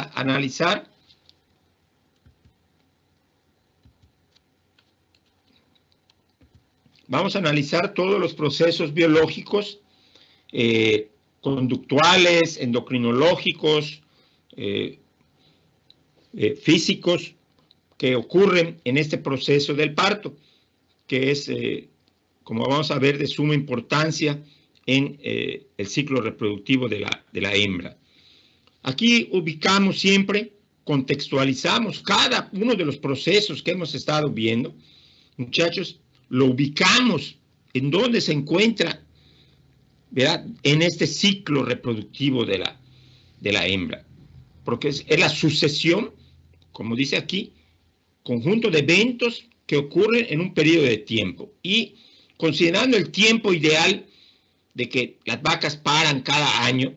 a analizar todos los procesos biológicos, conductuales, endocrinológicos, físicos, que ocurren en este proceso del parto, que es, como vamos a ver, de suma importancia en el ciclo reproductivo de la hembra. Aquí ubicamos siempre, contextualizamos cada uno de los procesos que hemos estado viendo. Muchachos, lo ubicamos en dónde se encuentra, ¿verdad?, en este ciclo reproductivo de la hembra. Porque es la sucesión, como dice aquí, conjunto de eventos que ocurren en un periodo de tiempo. Y considerando el tiempo ideal de que las vacas paran cada año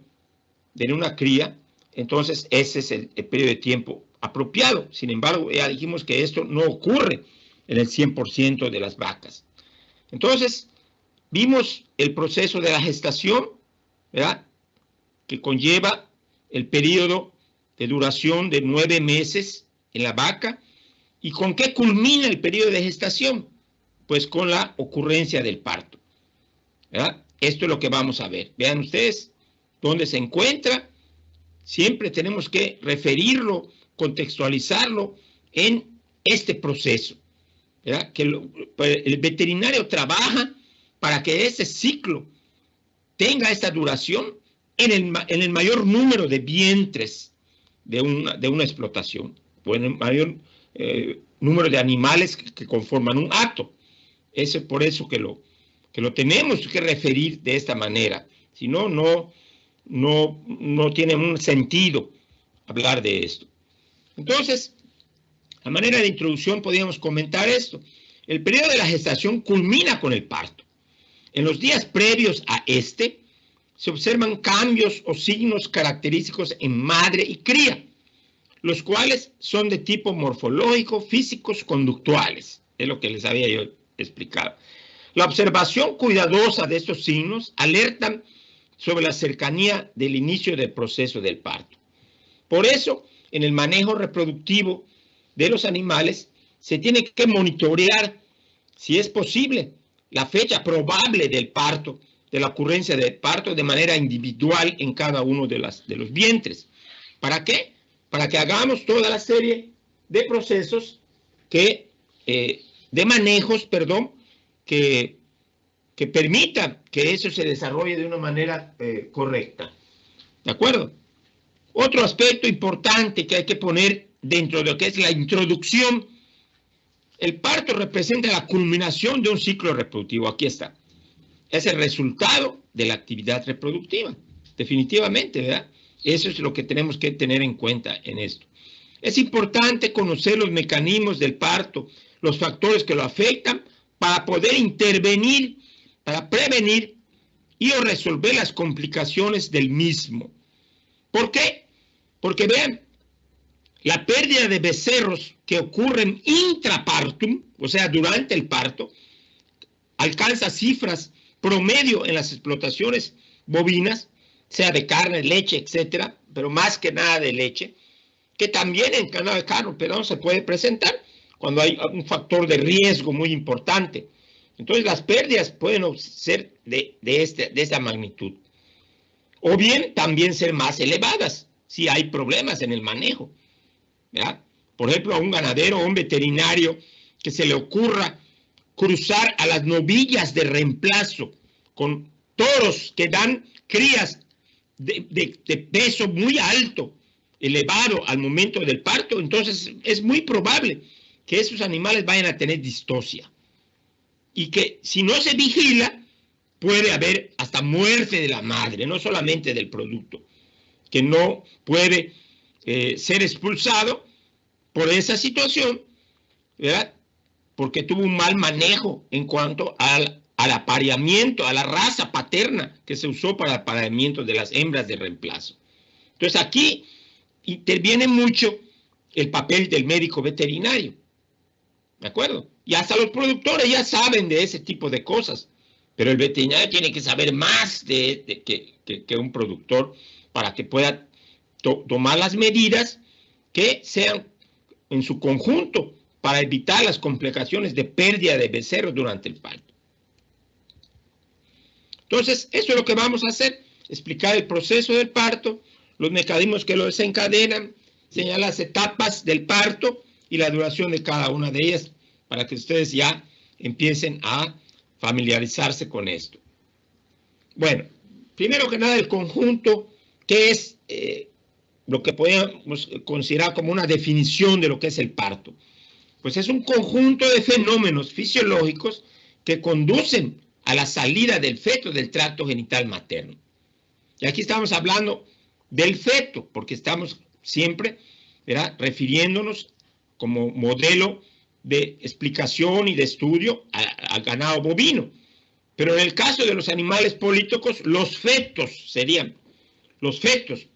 de una cría, entonces ese es el periodo de tiempo apropiado. Sin embargo, ya dijimos que esto no ocurre en el 100% de las vacas. Entonces, vimos el proceso de la gestación, ¿verdad?, que conlleva el periodo de duración de 9 meses en la vaca. ¿Y con qué culmina el periodo de gestación? Pues con la ocurrencia del parto, ¿verdad? Esto es lo que vamos a ver. Vean ustedes dónde se encuentra. Siempre tenemos que referirlo, contextualizarlo en este proceso, ¿verdad? Que el veterinario trabaja para que ese ciclo tenga esta duración en el mayor número de vientres de una explotación, o en el mayor número de animales que conforman un hato. Es por eso que lo tenemos que referir de esta manera. Si no, no tiene un sentido hablar de esto. Entonces, a manera de introducción podríamos comentar esto. El periodo de la gestación culmina con el parto. En los días previos a este, se observan cambios o signos característicos en madre y cría, los cuales son de tipo morfológico, físicos, conductuales. Es lo que les había yo explicado. La observación cuidadosa de estos signos alertan sobre la cercanía del inicio del proceso del parto. Por eso, en el manejo reproductivo de los animales, se tiene que monitorear, si es posible, la fecha probable del parto, de la ocurrencia del parto de manera individual en cada uno de los vientres. ¿Para qué? Para que hagamos toda la serie de procesos de manejos, que permitan que eso se desarrolle de una manera correcta. ¿De acuerdo? Otro aspecto importante que hay que poner dentro de lo que es la introducción: el parto representa la culminación de un ciclo reproductivo. Aquí está. Es el resultado de la actividad reproductiva. Definitivamente, ¿verdad? Eso es lo que tenemos que tener en cuenta en esto. Es importante conocer los mecanismos del parto, los factores que lo afectan, para poder intervenir, para prevenir y o resolver las complicaciones del mismo. ¿Por qué? Porque vean, la pérdida de becerros que ocurren intrapartum, o sea, durante el parto, alcanza cifras promedio en las explotaciones bovinas, sea de carne, leche, etcétera, pero más que nada de leche, que también en ganado de carne, pero se puede presentar cuando hay un factor de riesgo muy importante. Entonces las pérdidas pueden ser de esta magnitud. O bien también ser más elevadas si hay problemas en el manejo, ¿verdad? Por ejemplo, a un ganadero o un veterinario que se le ocurra cruzar a las novillas de reemplazo con toros que dan crías de peso muy alto, elevado al momento del parto, entonces es muy probable que esos animales vayan a tener distocia. Y que si no se vigila, puede haber hasta muerte de la madre, no solamente del producto, que no puede ser expulsado por esa situación, ¿verdad? Porque tuvo un mal manejo en cuanto al apareamiento, a la raza paterna que se usó para el apareamiento de las hembras de reemplazo. Entonces aquí interviene mucho el papel del médico veterinario, ¿de acuerdo? Y hasta los productores ya saben de ese tipo de cosas, pero el veterinario tiene que saber más que un productor para que pueda tomar las medidas que sean en su conjunto para evitar las complicaciones de pérdida de becerros durante el parto. Entonces, eso es lo que vamos a hacer, explicar el proceso del parto, los mecanismos que lo desencadenan, señalar las etapas del parto y la duración de cada una de ellas, para que ustedes ya empiecen a familiarizarse con esto. Bueno, primero que nada, el conjunto, que es lo que podemos considerar como una definición de lo que es el parto. Pues es un conjunto de fenómenos fisiológicos que conducen a la salida del feto del tracto genital materno. Y aquí estamos hablando del feto, porque estamos siempre, ¿verdad?, refiriéndonos como modelo de explicación y de estudio al ganado bovino. Pero en el caso de los animales políticos, los fetos serían los fetos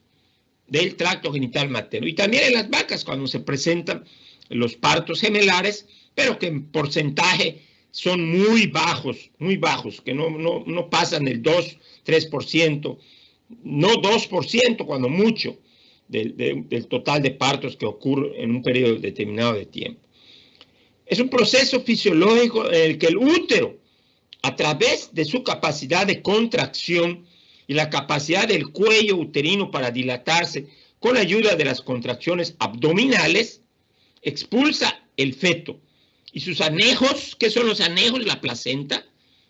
del tracto genital materno. Y también en las vacas, cuando se presentan los partos gemelares, pero que en porcentaje son muy bajos, que no pasan el 2, 3%, no 2% cuando mucho, del total de partos que ocurre en un periodo determinado de tiempo. Es un proceso fisiológico en el que el útero, a través de su capacidad de contracción y la capacidad del cuello uterino para dilatarse con ayuda de las contracciones abdominales, expulsa el feto. Y sus anejos, ¿qué son los anejos? La placenta,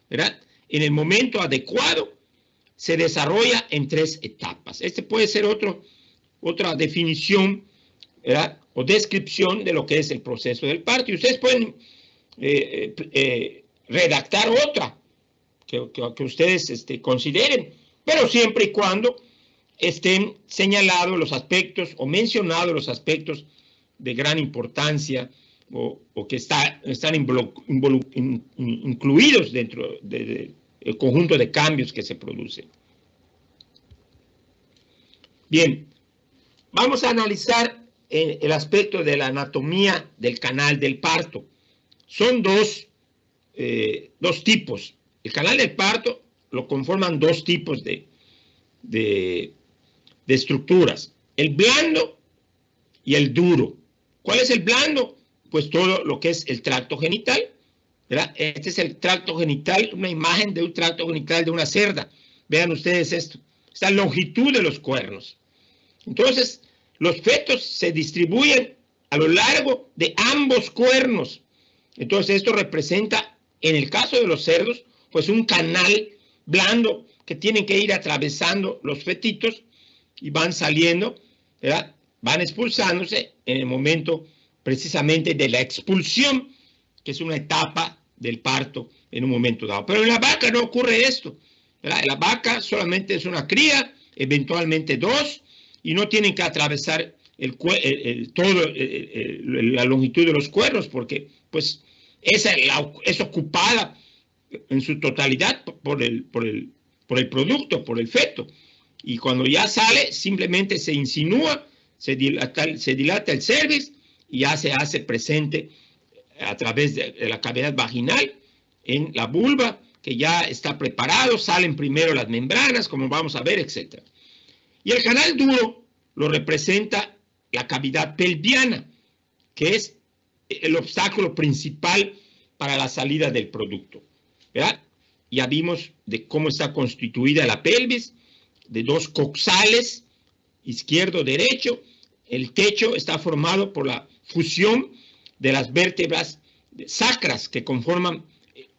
¿verdad? En el momento adecuado se desarrolla en 3 etapas. Este puede ser otra definición, ¿verdad?, o descripción de lo que es el proceso del parto. Y ustedes pueden redactar otra que ustedes consideren, pero siempre y cuando estén señalados los aspectos o mencionados los aspectos de gran importancia o que están incluidos dentro del conjunto de cambios que se producen. Bien, vamos a analizar el aspecto de la anatomía del canal del parto. Son dos tipos. El canal del parto lo conforman 2 tipos de estructuras, el blando y el duro. ¿Cuál es el blando? Pues todo lo que es el tracto genital, ¿verdad? Este es el tracto genital, una imagen de un tracto genital de una cerda. Vean ustedes esto, esta longitud de los cuernos. Entonces, los fetos se distribuyen a lo largo de ambos cuernos. Entonces, esto representa, en el caso de los cerdos, pues un canal blando que tienen que ir atravesando los fetitos y van saliendo, ¿verdad?, van expulsándose en el momento precisamente de la expulsión, que es una etapa del parto en un momento dado. Pero en la vaca no ocurre esto, ¿verdad? La vaca solamente es una cría, eventualmente 2, y no tienen que atravesar la longitud de los cuernos, porque pues es ocupada en su totalidad por el producto, por el feto. Y cuando ya sale, simplemente se insinúa, se dilata el cervix y ya se hace presente a través de la cavidad vaginal en la vulva, que ya está preparado, salen primero las membranas, como vamos a ver, etc. Y el canal duro lo representa la cavidad pelviana, que es el obstáculo principal para la salida del producto, ¿verdad? Ya vimos de cómo está constituida la pelvis, de 2 coxales, izquierdo-derecho. El techo está formado por la fusión de las vértebras sacras que conforman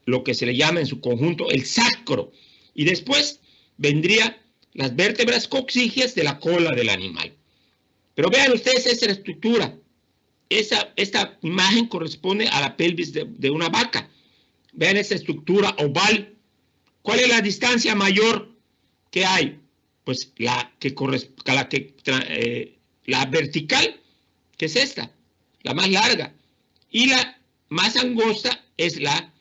lo que se le llama en su conjunto el sacro. Y después vendrían las vértebras coxígeas de la cola del animal. Pero vean ustedes esa estructura. Esta imagen corresponde a la pelvis de una vaca. Vean esa estructura oval. ¿Cuál es la distancia mayor que hay? Pues la vertical, que es esta, la más larga. Y la más angosta es la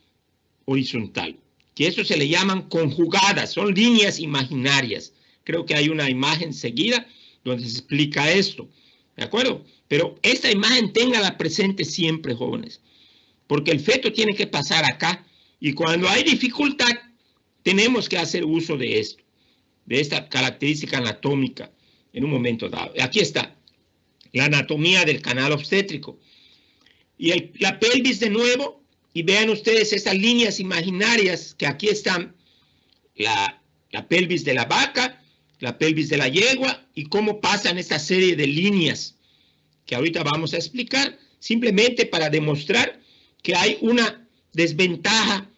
horizontal, que eso se le llaman conjugadas, son líneas imaginarias. Creo que hay una imagen seguida donde se explica esto, ¿de acuerdo? Pero esta imagen téngala presente siempre, jóvenes, porque el feto tiene que pasar acá y cuando hay dificultad tenemos que hacer uso de esto, de esta característica anatómica en un momento dado. Aquí está la anatomía del canal obstétrico. Y la pelvis de nuevo, y vean ustedes esas líneas imaginarias que aquí están, la pelvis de la vaca, la pelvis de la yegua, y cómo pasan esta serie de líneas que ahorita vamos a explicar, simplemente para demostrar que hay una desventaja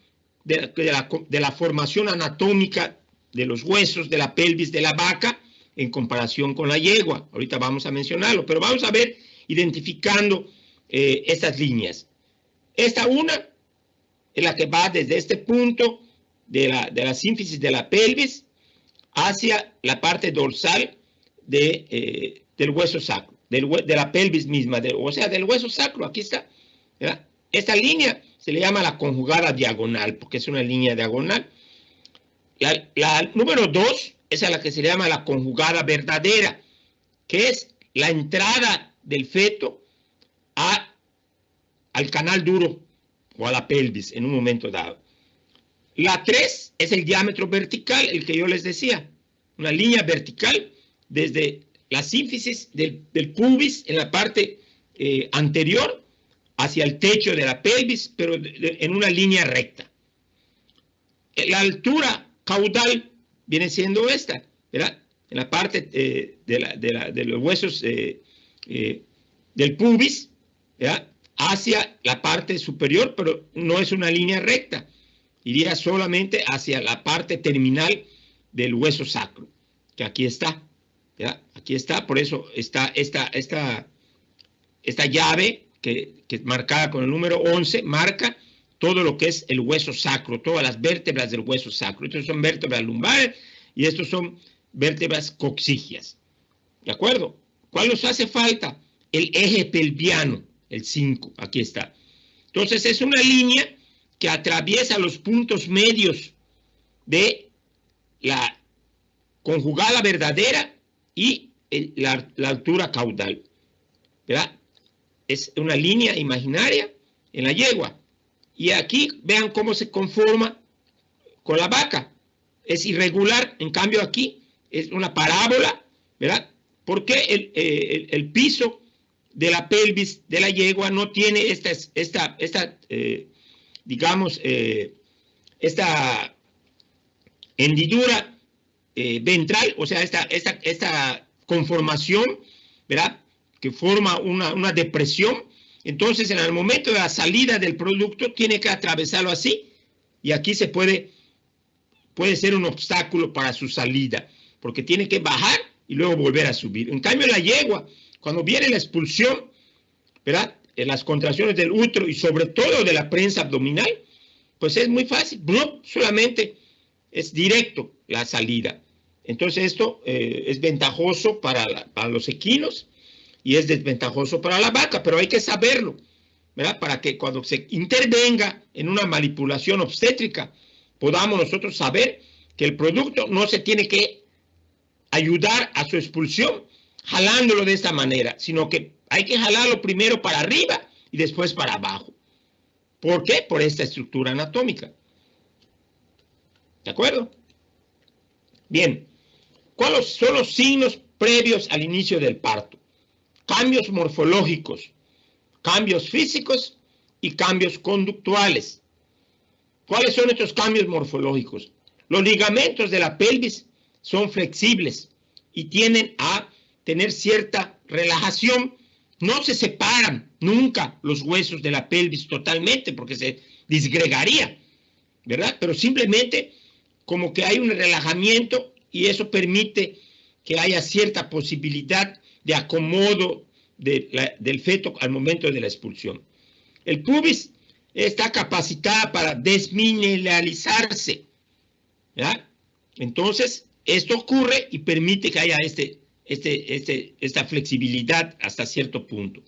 de la formación anatómica de los huesos de la pelvis de la vaca en comparación con la yegua. Ahorita vamos a mencionarlo, pero vamos a ver identificando estas líneas. Esta una es la que va desde este punto de la sínfisis de la pelvis hacia la parte dorsal del hueso sacro, de la pelvis misma, o sea, del hueso sacro. Aquí está, ¿verdad? Esta línea se le llama la conjugada diagonal, porque es una línea diagonal. La número 2 es a la que se le llama la conjugada verdadera, que es la entrada del feto al canal duro o a la pelvis en un momento dado. La 3 es el diámetro vertical, el que yo les decía, una línea vertical desde la sínfisis del pubis en la parte anterior hacia el techo de la pelvis, pero en una línea recta. La altura caudal viene siendo esta, ¿verdad? En la parte de los huesos del pubis, ¿verdad? Hacia la parte superior, pero no es una línea recta. Iría solamente hacia la parte terminal del hueso sacro, que aquí está, ¿verdad? Aquí está, por eso está esta llave que es marcada con el número 11, marca todo lo que es el hueso sacro, todas las vértebras del hueso sacro. Estos son vértebras lumbares y estos son vértebras coxigias. ¿De acuerdo? ¿Cuál nos hace falta? El eje pelviano, el 5, aquí está. Entonces es una línea que atraviesa los puntos medios de la conjugada verdadera y la altura caudal, ¿verdad? Es una línea imaginaria en la yegua. Y aquí vean cómo se conforma con la vaca. Es irregular, en cambio aquí es una parábola, ¿verdad? Porque el piso de la pelvis de la yegua no tiene esta hendidura ventral, o sea, esta conformación, ¿verdad? Que forma una depresión. Entonces, en el momento de la salida del producto, tiene que atravesarlo así, y aquí puede ser un obstáculo para su salida, porque tiene que bajar y luego volver a subir. En cambio, la yegua, cuando viene la expulsión, ¿verdad? En las contracciones del útero y sobre todo de la prensa abdominal, pues es muy fácil, no solamente es directo la salida. Entonces, esto es ventajoso para los equinos y es desventajoso para la vaca, pero hay que saberlo, ¿verdad? Para que cuando se intervenga en una manipulación obstétrica, podamos nosotros saber que el producto no se tiene que ayudar a su expulsión jalándolo de esta manera, sino que hay que jalarlo primero para arriba y después para abajo. ¿Por qué? Por esta estructura anatómica. ¿De acuerdo? Bien, ¿cuáles son los signos previos al inicio del parto? Cambios morfológicos, cambios físicos y cambios conductuales. ¿Cuáles son estos cambios morfológicos? Los ligamentos de la pelvis son flexibles y tienden a tener cierta relajación. No se separan nunca los huesos de la pelvis totalmente porque se disgregaría, ¿verdad? Pero simplemente como que hay un relajamiento y eso permite que haya cierta posibilidad de acomodo del feto al momento de la expulsión. El pubis está capacitada para desmineralizarse, ¿verdad? Entonces, esto ocurre y permite que haya esta flexibilidad hasta cierto punto.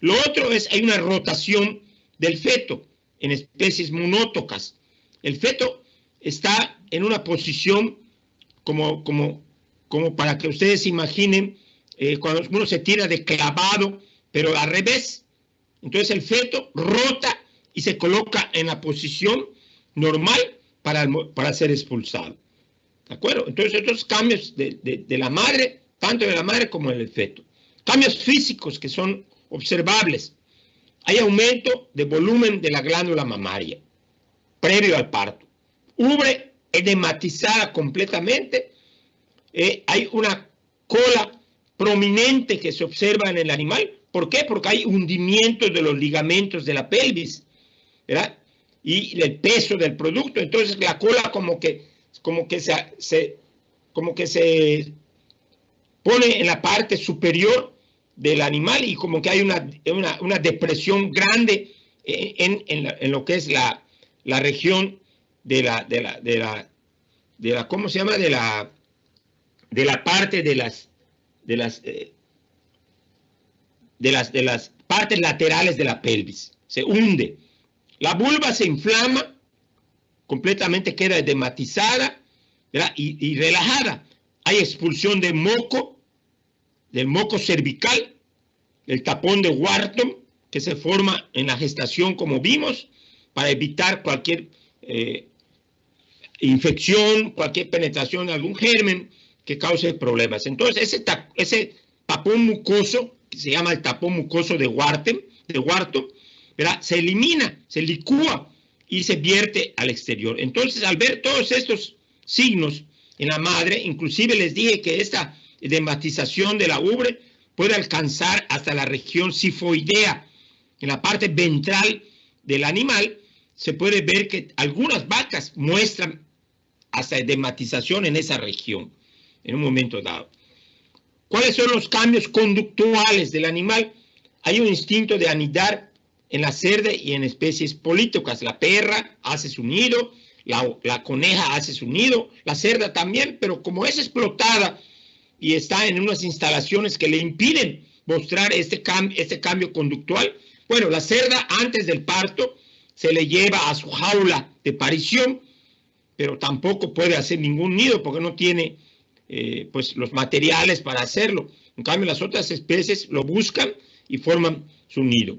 Lo otro es, hay una rotación del feto en especies monótocas. El feto está en una posición como para que ustedes imaginen cuando uno se tira de clavado, pero al revés. Entonces el feto rota y se coloca en la posición normal para ser expulsado. ¿De acuerdo? Entonces estos cambios de la madre tanto en la madre como en el feto. Cambios físicos que son observables. Hay aumento de volumen de la glándula mamaria previo al parto. Ubre edematizada completamente. Hay una cola prominente que se observa en el animal. ¿Por qué? Porque hay hundimientos de los ligamentos de la pelvis, ¿verdad? Y el peso del producto. Entonces la cola como que se pone en la parte superior del animal y como que hay una depresión grande en lo que es la región de la ¿cómo se llama? De la parte de las partes laterales de la pelvis. Se hunde. La vulva se inflama, completamente queda edematizada, ¿verdad? Y relajada. Hay expulsión de moco, del moco cervical, el tapón de Wharton, que se forma en la gestación, como vimos, para evitar cualquier infección, cualquier penetración de algún germen que cause problemas. Entonces, ese tapón mucoso, que se llama el tapón mucoso de Wharton, ¿verdad? Se elimina, se licúa y se vierte al exterior. Entonces, al ver todos estos signos en la madre, inclusive les dije que esta edematización de la ubre puede alcanzar hasta la región sifoidea. En la parte ventral del animal se puede ver que algunas vacas muestran hasta edematización en esa región, en un momento dado. ¿Cuáles son los cambios conductuales del animal? Hay un instinto de anidar en la cerda y en especies políticas. La perra hace su nido, la coneja hace su nido, la cerda también, pero como es explotada y está en unas instalaciones que le impiden mostrar este cambio conductual, bueno, la cerda antes del parto se le lleva a su jaula de parición, pero tampoco puede hacer ningún nido porque no tiene pues los materiales para hacerlo. En cambio, las otras especies lo buscan y forman su nido.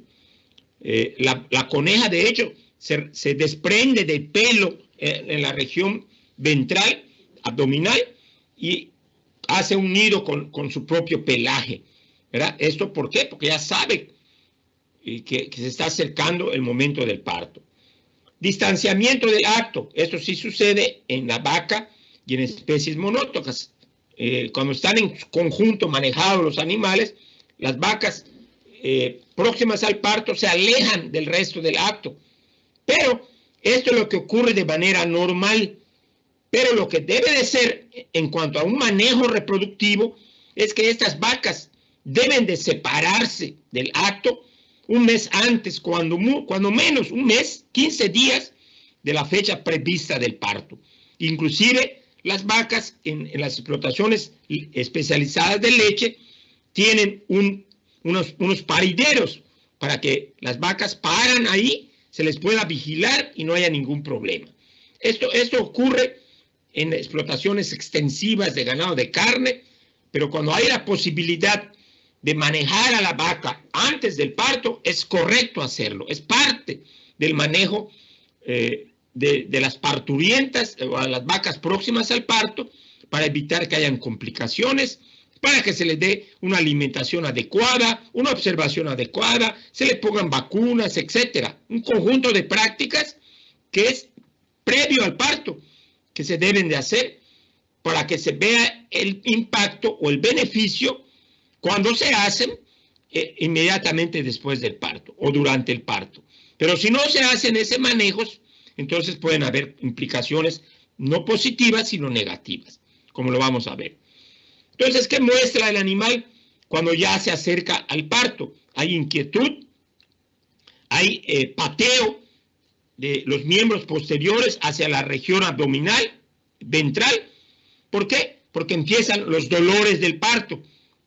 La coneja, de hecho, se desprende del pelo en la región ventral, abdominal, y hace un nido con su propio pelaje, ¿verdad? ¿Esto por qué? Porque ya sabe que se está acercando el momento del parto. Distanciamiento del acto. Esto sí sucede en la vaca y en especies monótonas. Cuando están en conjunto manejados los animales, las vacas próximas al parto se alejan del resto del acto. Pero esto es lo que ocurre de manera normal. Pero lo que debe de ser en cuanto a un manejo reproductivo es que estas vacas deben de separarse del acto un mes antes, cuando menos un mes, 15 días de la fecha prevista del parto. Inclusive las vacas en las explotaciones especializadas de leche tienen unos parideros para que las vacas paran ahí, se les pueda vigilar y no haya ningún problema. Esto ocurre en explotaciones extensivas de ganado de carne, pero cuando hay la posibilidad de manejar a la vaca antes del parto, es correcto hacerlo. Es parte del manejo de las parturientas o a las vacas próximas al parto para evitar que hayan complicaciones, para que se les dé una alimentación adecuada, una observación adecuada, se les pongan vacunas, etcétera. Un conjunto de prácticas que es previo al parto, que se deben de hacer para que se vea el impacto o el beneficio cuando se hacen inmediatamente después del parto o durante el parto. Pero si no se hacen ese manejos, entonces pueden haber implicaciones no positivas, sino negativas, como lo vamos a ver. Entonces, ¿qué muestra el animal cuando ya se acerca al parto? Hay inquietud, hay pateo de los miembros posteriores hacia la región abdominal, ventral. ¿Por qué? Porque empiezan los dolores del parto,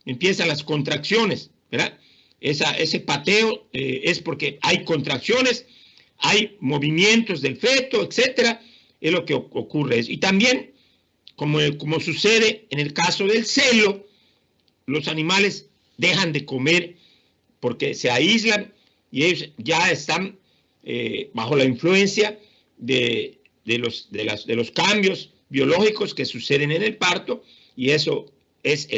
empiezan las contracciones, ¿verdad? Ese pateo es porque hay contracciones, hay movimientos del feto, etcétera, es lo que ocurre. Y también, como sucede en el caso del celo, los animales dejan de comer porque se aíslan y ellos ya están bajo la influencia de los cambios biológicos que suceden en el parto, y eso es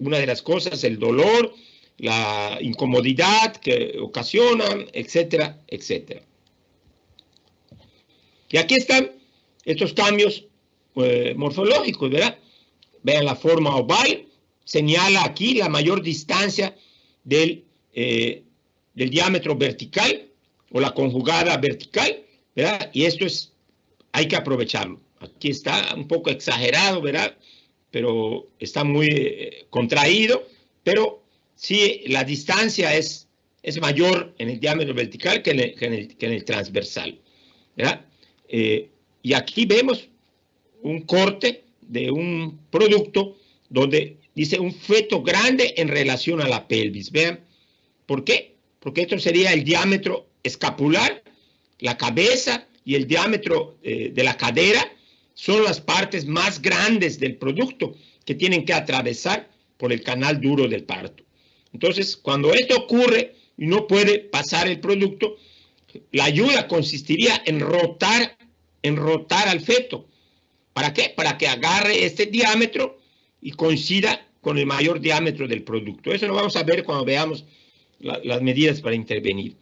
una de las cosas, el dolor, la incomodidad que ocasionan, etcétera, etcétera. Y aquí están estos cambios morfológicos, ¿verdad? Vean la forma oval, señala aquí la mayor distancia del diámetro vertical o la conjugada vertical, ¿verdad? Y esto es, hay que aprovecharlo. Aquí está un poco exagerado, ¿verdad? Pero está muy contraído, pero sí, la distancia es mayor en el diámetro vertical que en el transversal, ¿verdad? Y aquí vemos un corte de un producto donde dice un feto grande en relación a la pelvis. Vean, ¿por qué? Porque esto sería el diámetro escapular, la cabeza y el diámetro de la cadera son las partes más grandes del producto que tienen que atravesar por el canal duro del parto. Entonces, cuando esto ocurre y no puede pasar el producto, la ayuda consistiría en rotar al feto. ¿Para qué? Para que agarre este diámetro y coincida con el mayor diámetro del producto. Eso lo vamos a ver cuando veamos las medidas para intervenir.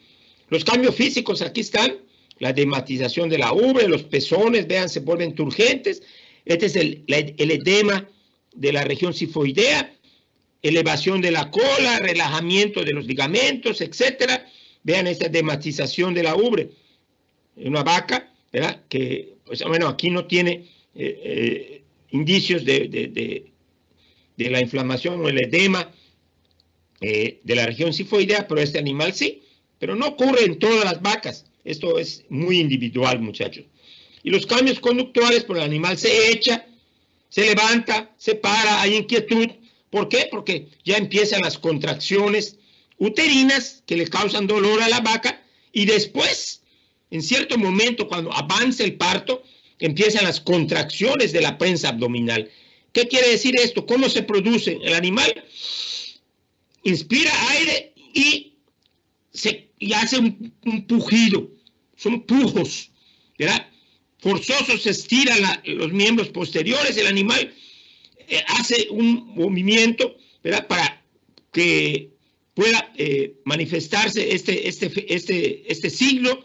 Los cambios físicos aquí están. La edematización de la ubre, los pezones, vean, se vuelven turgentes. Este es el edema de la región sifoidea, elevación de la cola, relajamiento de los ligamentos, etcétera. Vean esta edematización de la ubre. Una vaca, ¿verdad? Que, pues, bueno, aquí no tiene indicios de la inflamación o el edema de la región sifoidea, pero este animal sí. Pero no ocurre en todas las vacas. Esto es muy individual, muchachos. Y los cambios conductuales, pues el animal se echa, se levanta, se para, hay inquietud. ¿Por qué? Porque ya empiezan las contracciones uterinas que le causan dolor a la vaca y después, en cierto momento, cuando avance el parto, empiezan las contracciones de la prensa abdominal. ¿Qué quiere decir esto? ¿Cómo se produce? El animal inspira aire y hace un pujido. Son pujos, ¿verdad? Forzosos, se estiran los miembros posteriores, el animal hace un movimiento, ¿verdad? Para que pueda manifestarse este signo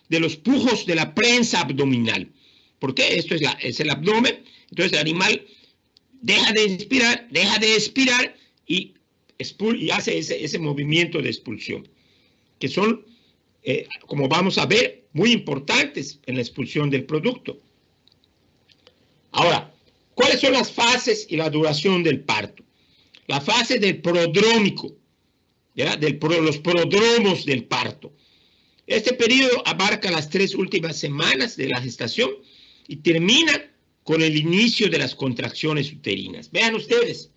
de los pujos de la prensa abdominal. ¿Por qué? Esto es el abdomen. Entonces el animal deja de inspirar, deja de expirar y hace ese movimiento de expulsión, que son, como vamos a ver, muy importantes en la expulsión del producto. Ahora, ¿cuáles son las fases y la duración del parto? La fase del prodrómico, ¿verdad? Los prodromos del parto. Este periodo abarca las 3 últimas semanas de la gestación y termina con el inicio de las contracciones uterinas. Vean ustedes,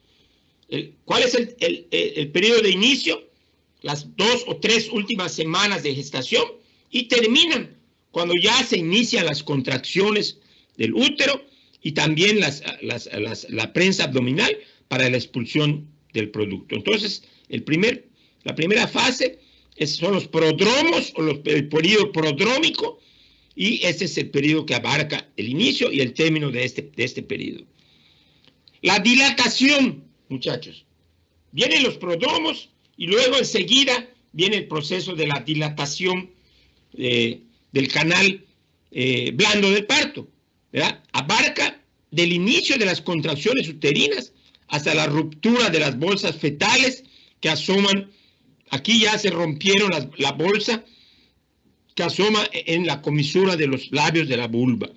¿cuál es el periodo de inicio? Las 2 o 3 últimas semanas de gestación y terminan cuando ya se inician las contracciones del útero y también la prensa abdominal para la expulsión del producto. Entonces, la primera fase son los prodromos o el periodo prodrómico y este es el periodo que abarca el inicio y el término de este periodo. La dilatación, muchachos. Vienen los prodromos y luego enseguida viene el proceso de la dilatación del canal blando del parto, ¿verdad? Abarca del inicio de las contracciones uterinas hasta la ruptura de las bolsas fetales que asoman. Aquí ya se rompieron la bolsa que asoma en la comisura de los labios de la vulva.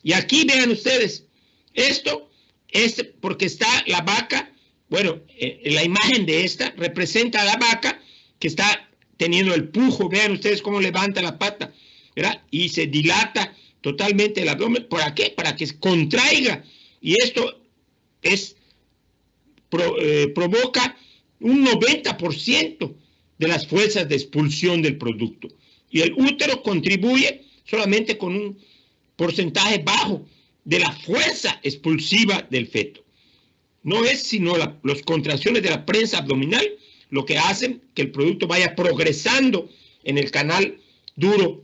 Y aquí vean ustedes, esto es porque está la vaca. Bueno, la imagen de esta representa a la vaca que está teniendo el pujo. Vean ustedes cómo levanta la pata, ¿verdad? Y se dilata totalmente el abdomen. ¿Para qué? Para que se contraiga. Y esto provoca un 90% de las fuerzas de expulsión del producto. Y el útero contribuye solamente con un porcentaje bajo de la fuerza expulsiva del feto. No es sino las contracciones de la prensa abdominal lo que hacen que el producto vaya progresando en el canal duro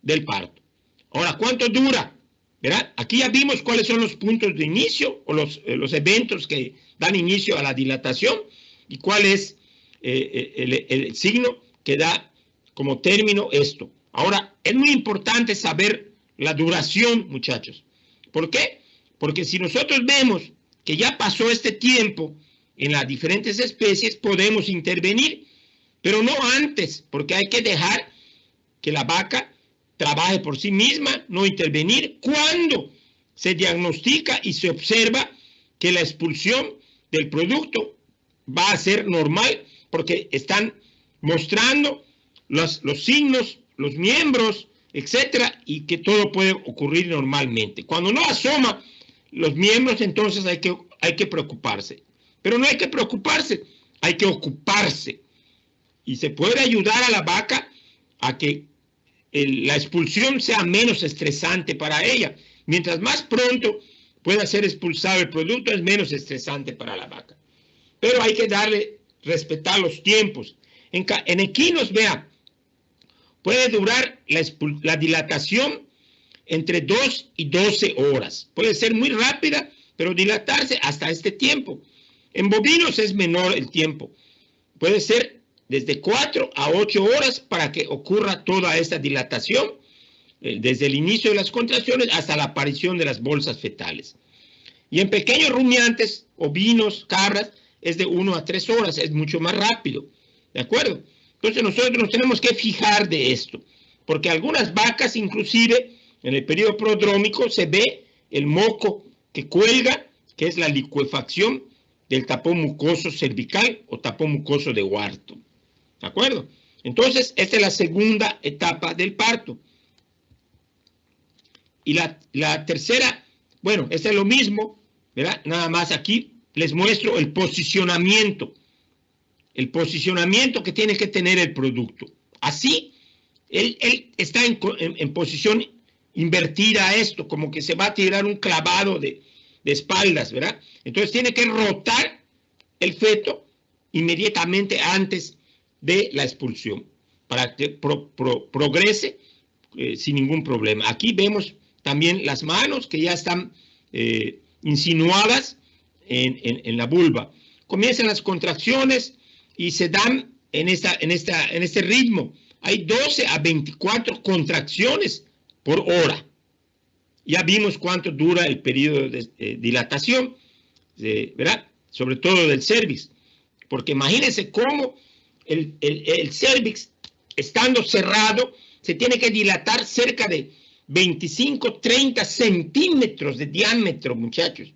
del parto. Ahora, ¿cuánto dura ¿verdad? Aquí ya vimos cuáles son los puntos de inicio o los eventos que dan inicio a la dilatación y cuál es el signo que da como término esto. Ahora, es muy importante saber la duración, muchachos. ¿Por qué? Porque si nosotros vemos que ya pasó este tiempo en las diferentes especies, podemos intervenir, pero no antes, porque hay que dejar que la vaca trabaje por sí misma, no intervenir cuando se diagnostica y se observa que la expulsión del producto va a ser normal, porque están mostrando los signos, los miembros, etcétera, y que todo puede ocurrir normalmente. Cuando no asoma los miembros, entonces hay que preocuparse. Pero no hay que preocuparse, hay que ocuparse. Y se puede ayudar a la vaca a que la expulsión sea menos estresante para ella. Mientras más pronto pueda ser expulsado el producto, es menos estresante para la vaca. Pero hay que respetar los tiempos. En equinos, vea, puede durar la dilatación entre 2 y 12 horas. Puede ser muy rápida, pero dilatarse hasta este tiempo. En bovinos es menor el tiempo. Puede ser desde 4 a 8 horas para que ocurra toda esta dilatación, desde el inicio de las contracciones hasta la aparición de las bolsas fetales. Y en pequeños rumiantes, ovinos, cabras, es de 1 a 3 horas, es mucho más rápido. ¿De acuerdo? Entonces nosotros nos tenemos que fijar de esto, porque algunas vacas, inclusive, en el periodo prodrómico, se ve el moco que cuelga, que es la licuefacción del tapón mucoso cervical o tapón mucoso de Wharton. ¿De acuerdo? Entonces, esta es la segunda etapa del parto. Y la tercera, bueno, esta es lo mismo, ¿verdad? Nada más aquí les muestro el posicionamiento que tiene que tener el producto. Así, él está en posición invertida a esto, como que se va a tirar un clavado de espaldas, ¿verdad? Entonces tiene que rotar el feto inmediatamente antes de la expulsión para que progrese sin ningún problema. Aquí vemos también las manos que ya están insinuadas en la vulva. Comienzan las contracciones y se dan en este ritmo. Hay 12 a 24 contracciones por hora. Ya vimos cuánto dura el periodo de dilatación, ¿verdad? Sobre todo del cervix. Porque imagínense cómo el cervix, estando cerrado, se tiene que dilatar cerca de 25-30 centímetros de diámetro, muchachos.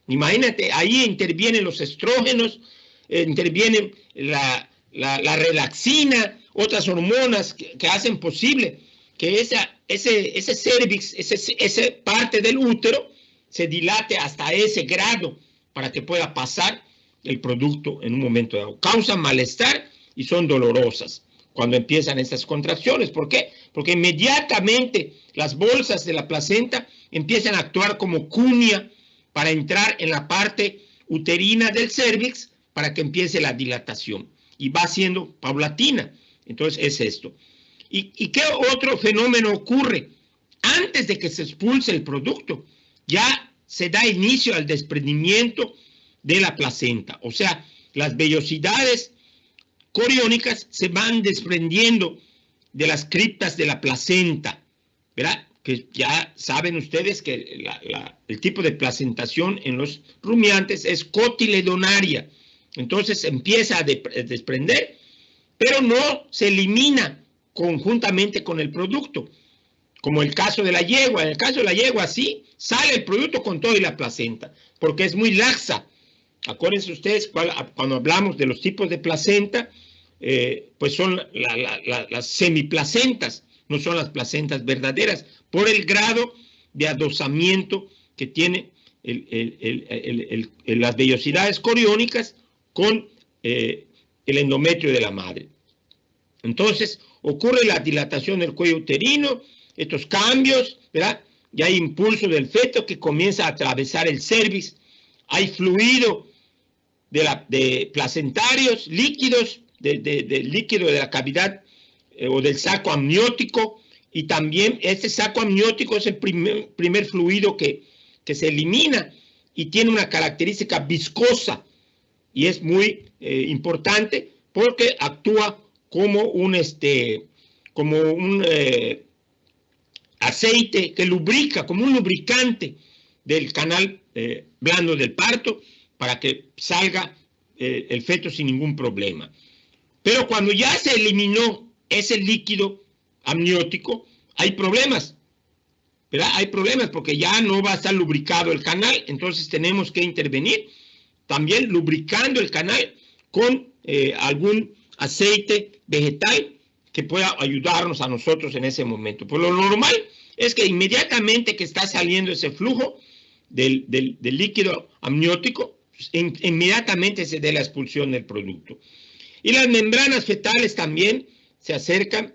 Imagínate, ahí intervienen los estrógenos, intervienen la relaxina, otras hormonas que hacen posible que ese cervix, esa parte del útero, se dilate hasta ese grado para que pueda pasar el producto en un momento dado. Causan malestar y son dolorosas cuando empiezan estas contracciones. ¿Por qué? Porque inmediatamente las bolsas de la placenta empiezan a actuar como cuña para entrar en la parte uterina del cervix para que empiece la dilatación. Y va siendo paulatina. Entonces es esto. ¿Y qué otro fenómeno ocurre? Antes de que se expulse el producto, ya se da inicio al desprendimiento de la placenta. O sea, las vellosidades coriónicas se van desprendiendo de las criptas de la placenta, ¿verdad? Que ya saben ustedes que el tipo de placentación en los rumiantes es cotiledonaria. Entonces empieza a desprender, pero no se elimina conjuntamente con el producto, como el caso de la yegua. En el caso de la yegua, sí, sale el producto con todo y la placenta, porque es muy laxa. Acuérdense ustedes, cuando hablamos de los tipos de placenta, pues son las semiplacentas, no son las placentas verdaderas, por el grado de adosamiento que tiene las vellosidades coriónicas con el endometrio de la madre. Entonces, ocurre la dilatación del cuello uterino, estos cambios, ¿verdad? Y hay impulso del feto que comienza a atravesar el cervix. Hay fluido de placentarios, líquidos, del líquido de la cavidad o del saco amniótico y también este saco amniótico es el primer fluido que se elimina y tiene una característica viscosa y es muy importante porque actúa como un aceite que lubrica, como un lubricante del canal blando del parto para que salga el feto sin ningún problema. Pero cuando ya se eliminó ese líquido amniótico, hay problemas, ¿verdad? Hay problemas porque ya no va a estar lubricado el canal, entonces tenemos que intervenir también lubricando el canal con algún aceite vegetal que pueda ayudarnos a nosotros en ese momento. Pues lo normal es que inmediatamente que está saliendo ese flujo del líquido amniótico, inmediatamente se dé la expulsión del producto. Y las membranas fetales también se acercan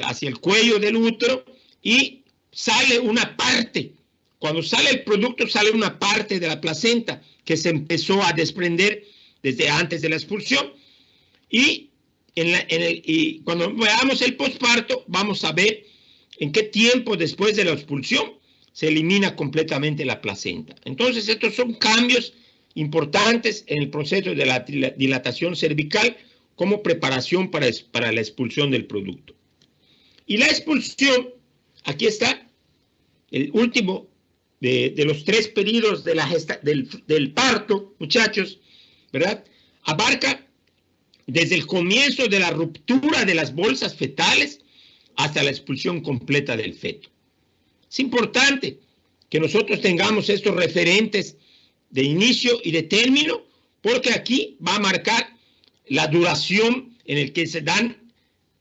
hacia el cuello del útero y sale una parte. Cuando sale el producto, sale una parte de la placenta que se empezó a desprender desde antes de la expulsión. Y, cuando veamos el posparto, vamos a ver en qué tiempo después de la expulsión se elimina completamente la placenta. Entonces, estos son cambios importantes en el proceso de la dilatación cervical como preparación para la expulsión del producto. Y la expulsión, aquí está, el último de los 3 periodos del parto, muchachos, ¿verdad? Abarca desde el comienzo de la ruptura de las bolsas fetales hasta la expulsión completa del feto. Es importante que nosotros tengamos estos referentes de inicio y de término, porque aquí va a marcar la duración en el que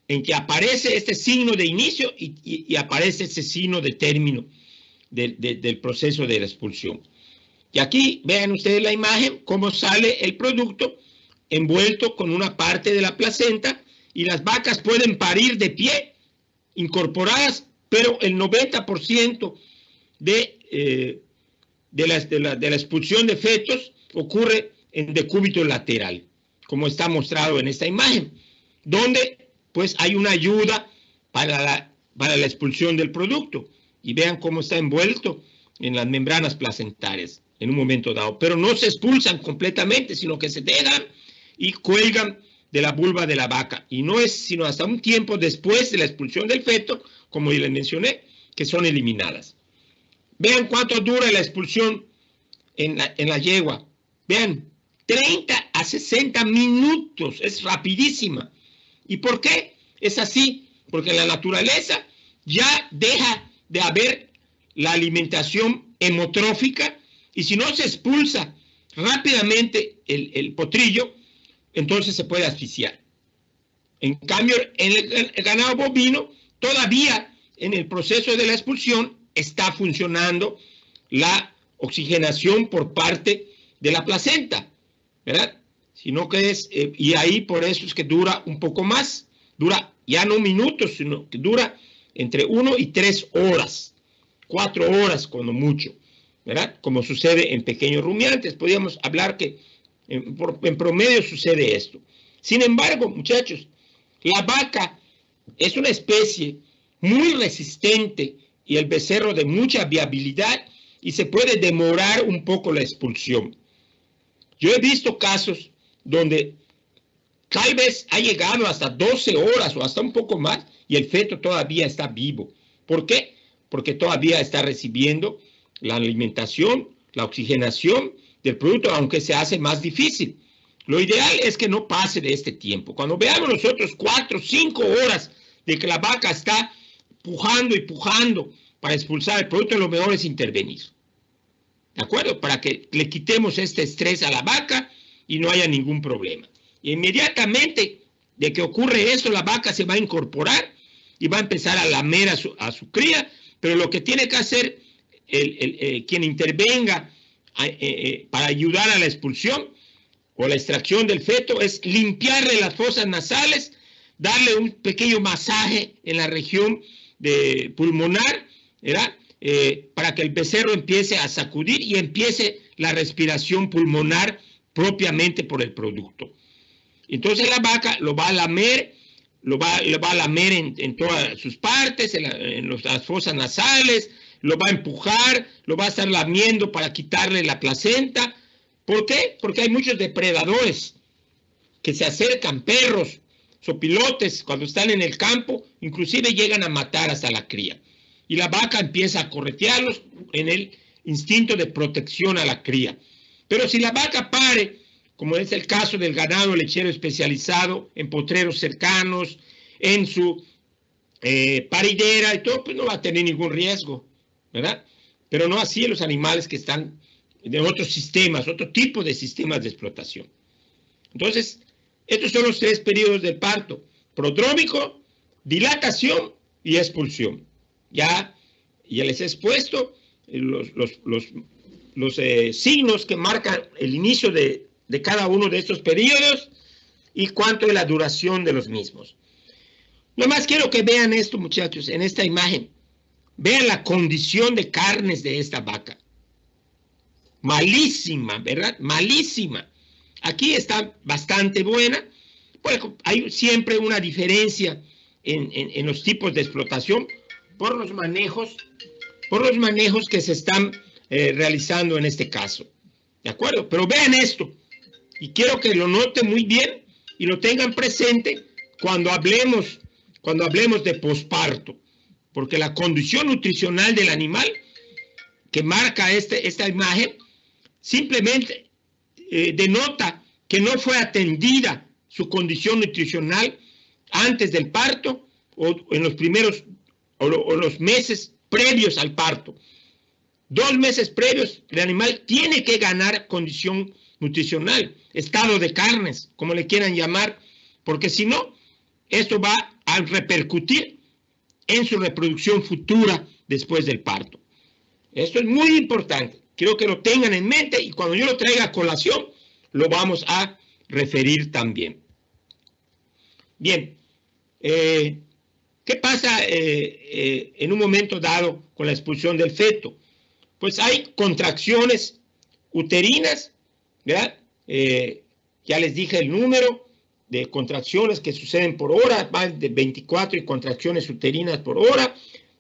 en que aparece este signo de inicio y aparece ese signo de término del proceso de la expulsión. Y aquí vean ustedes la imagen, cómo sale el producto envuelto con una parte de la placenta, y las vacas pueden parir de pie, incorporadas, pero el 90% de la expulsión de fetos ocurre en decúbito lateral, como está mostrado en esta imagen, donde pues hay una ayuda para la expulsión del producto. Y vean cómo está envuelto en las membranas placentarias en un momento dado. Pero no se expulsan completamente, sino que se dejan y cuelgan de la vulva de la vaca. Y no es sino hasta un tiempo después de la expulsión del feto, como les mencioné, que son eliminadas. Vean cuánto dura la expulsión en la yegua. Vean, 30 a 60 minutos. Es rapidísima. ¿Y por qué es así? Porque en la naturaleza ya deja de haber la alimentación hemotrófica, y si no se expulsa rápidamente el potrillo, entonces se puede asfixiar. En cambio, en el ganado bovino, todavía en el proceso de la expulsión está funcionando la oxigenación por parte de la placenta, ¿verdad? Sino que y ahí por eso es que dura un poco más, dura ya no minutos, sino que dura entre 1 y 3 horas, 4 horas cuando mucho, ¿verdad? Como sucede en pequeños rumiantes. Podríamos hablar que en promedio sucede esto. Sin embargo, muchachos, la vaca es una especie muy resistente y el becerro de mucha viabilidad, y se puede demorar un poco la expulsión. Yo he visto casos donde tal vez ha llegado hasta 12 horas o hasta un poco más y el feto todavía está vivo. ¿Por qué? Porque todavía está recibiendo la alimentación, la oxigenación del producto, aunque se hace más difícil. Lo ideal es que no pase de este tiempo. Cuando veamos nosotros 4 o 5 horas de que la vaca está pujando y pujando para expulsar el producto, lo mejor es intervenir. ¿De acuerdo? Para que le quitemos este estrés a la vaca y no haya ningún problema. Y inmediatamente de que ocurre eso, la vaca se va a incorporar y va a empezar a lamer a su cría, pero lo que tiene que hacer quien intervenga para ayudar a la expulsión o la extracción del feto es limpiarle las fosas nasales, darle un pequeño masaje en la región pulmonar, ¿verdad? Para que el becerro empiece a sacudir y empiece la respiración pulmonar propiamente por el producto. Entonces la vaca lo va a lamer lo va a lamer en todas sus partes, en las fosas nasales, lo va a empujar, lo va a estar lamiendo para quitarle la placenta. ¿Por qué? Porque hay muchos depredadores que se acercan, perros, sopilotes, cuando están en el campo, inclusive llegan a matar hasta la cría. Y la vaca empieza a corretearlos en el instinto de protección a la cría. Pero si la vaca pare, como es el caso del ganado lechero especializado en potreros cercanos, en su paridera y todo, pues no va a tener ningún riesgo, ¿verdad? Pero no así los animales que están de otros sistemas, otro tipo de sistemas de explotación. Entonces, estos son los 3 periodos del parto: prodrómico, dilatación y expulsión. Ya les he expuesto los signos que marcan el inicio de cada uno de estos periodos y cuánto es la duración de los mismos. Nomás quiero que vean esto, muchachos, en esta imagen. Vean la condición de carnes de esta vaca. Malísima, ¿verdad? Malísima. Aquí está bastante buena. Bueno, hay siempre una diferencia en los tipos de explotación por los manejos que se están realizando en este caso. ¿De acuerdo? Pero vean esto. Y quiero que lo noten muy bien y lo tengan presente cuando hablemos de posparto. Porque la condición nutricional del animal que marca esta imagen simplemente denota que no fue atendida su condición nutricional antes del parto o en los primeros o los meses previos al parto. 2 meses previos, el animal tiene que ganar condición nutricional, estado de carnes, como le quieran llamar, porque si no, esto va a repercutir en su reproducción futura después del parto. Esto es muy importante. Quiero que lo tengan en mente y cuando yo lo traiga a colación, lo vamos a referir también. Bien, ¿qué pasa en un momento dado con la expulsión del feto? Pues hay contracciones uterinas, ¿verdad? Ya les dije el número de contracciones que suceden por hora, más de 24 y contracciones uterinas por hora,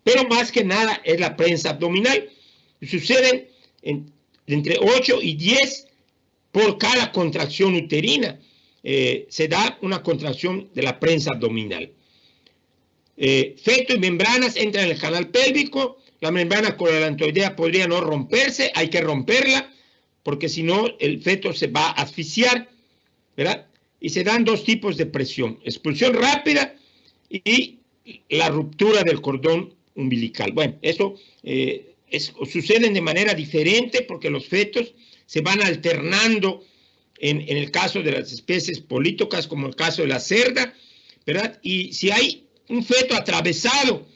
pero más que nada es la prensa abdominal. Suceden entre 8 y 10 por cada contracción uterina. Se da una contracción de la prensa abdominal. Feto y membranas entran en el canal pélvico. La membrana coralantoidea podría no romperse, hay que romperla, porque si no el feto se va a asfixiar, ¿verdad? Y se dan 2 tipos de presión: expulsión rápida y la ruptura del cordón umbilical. Bueno, eso suceden de manera diferente porque los fetos se van alternando en el caso de las especies políticas, como el caso de la cerda, ¿verdad? Y si hay un feto atravesado,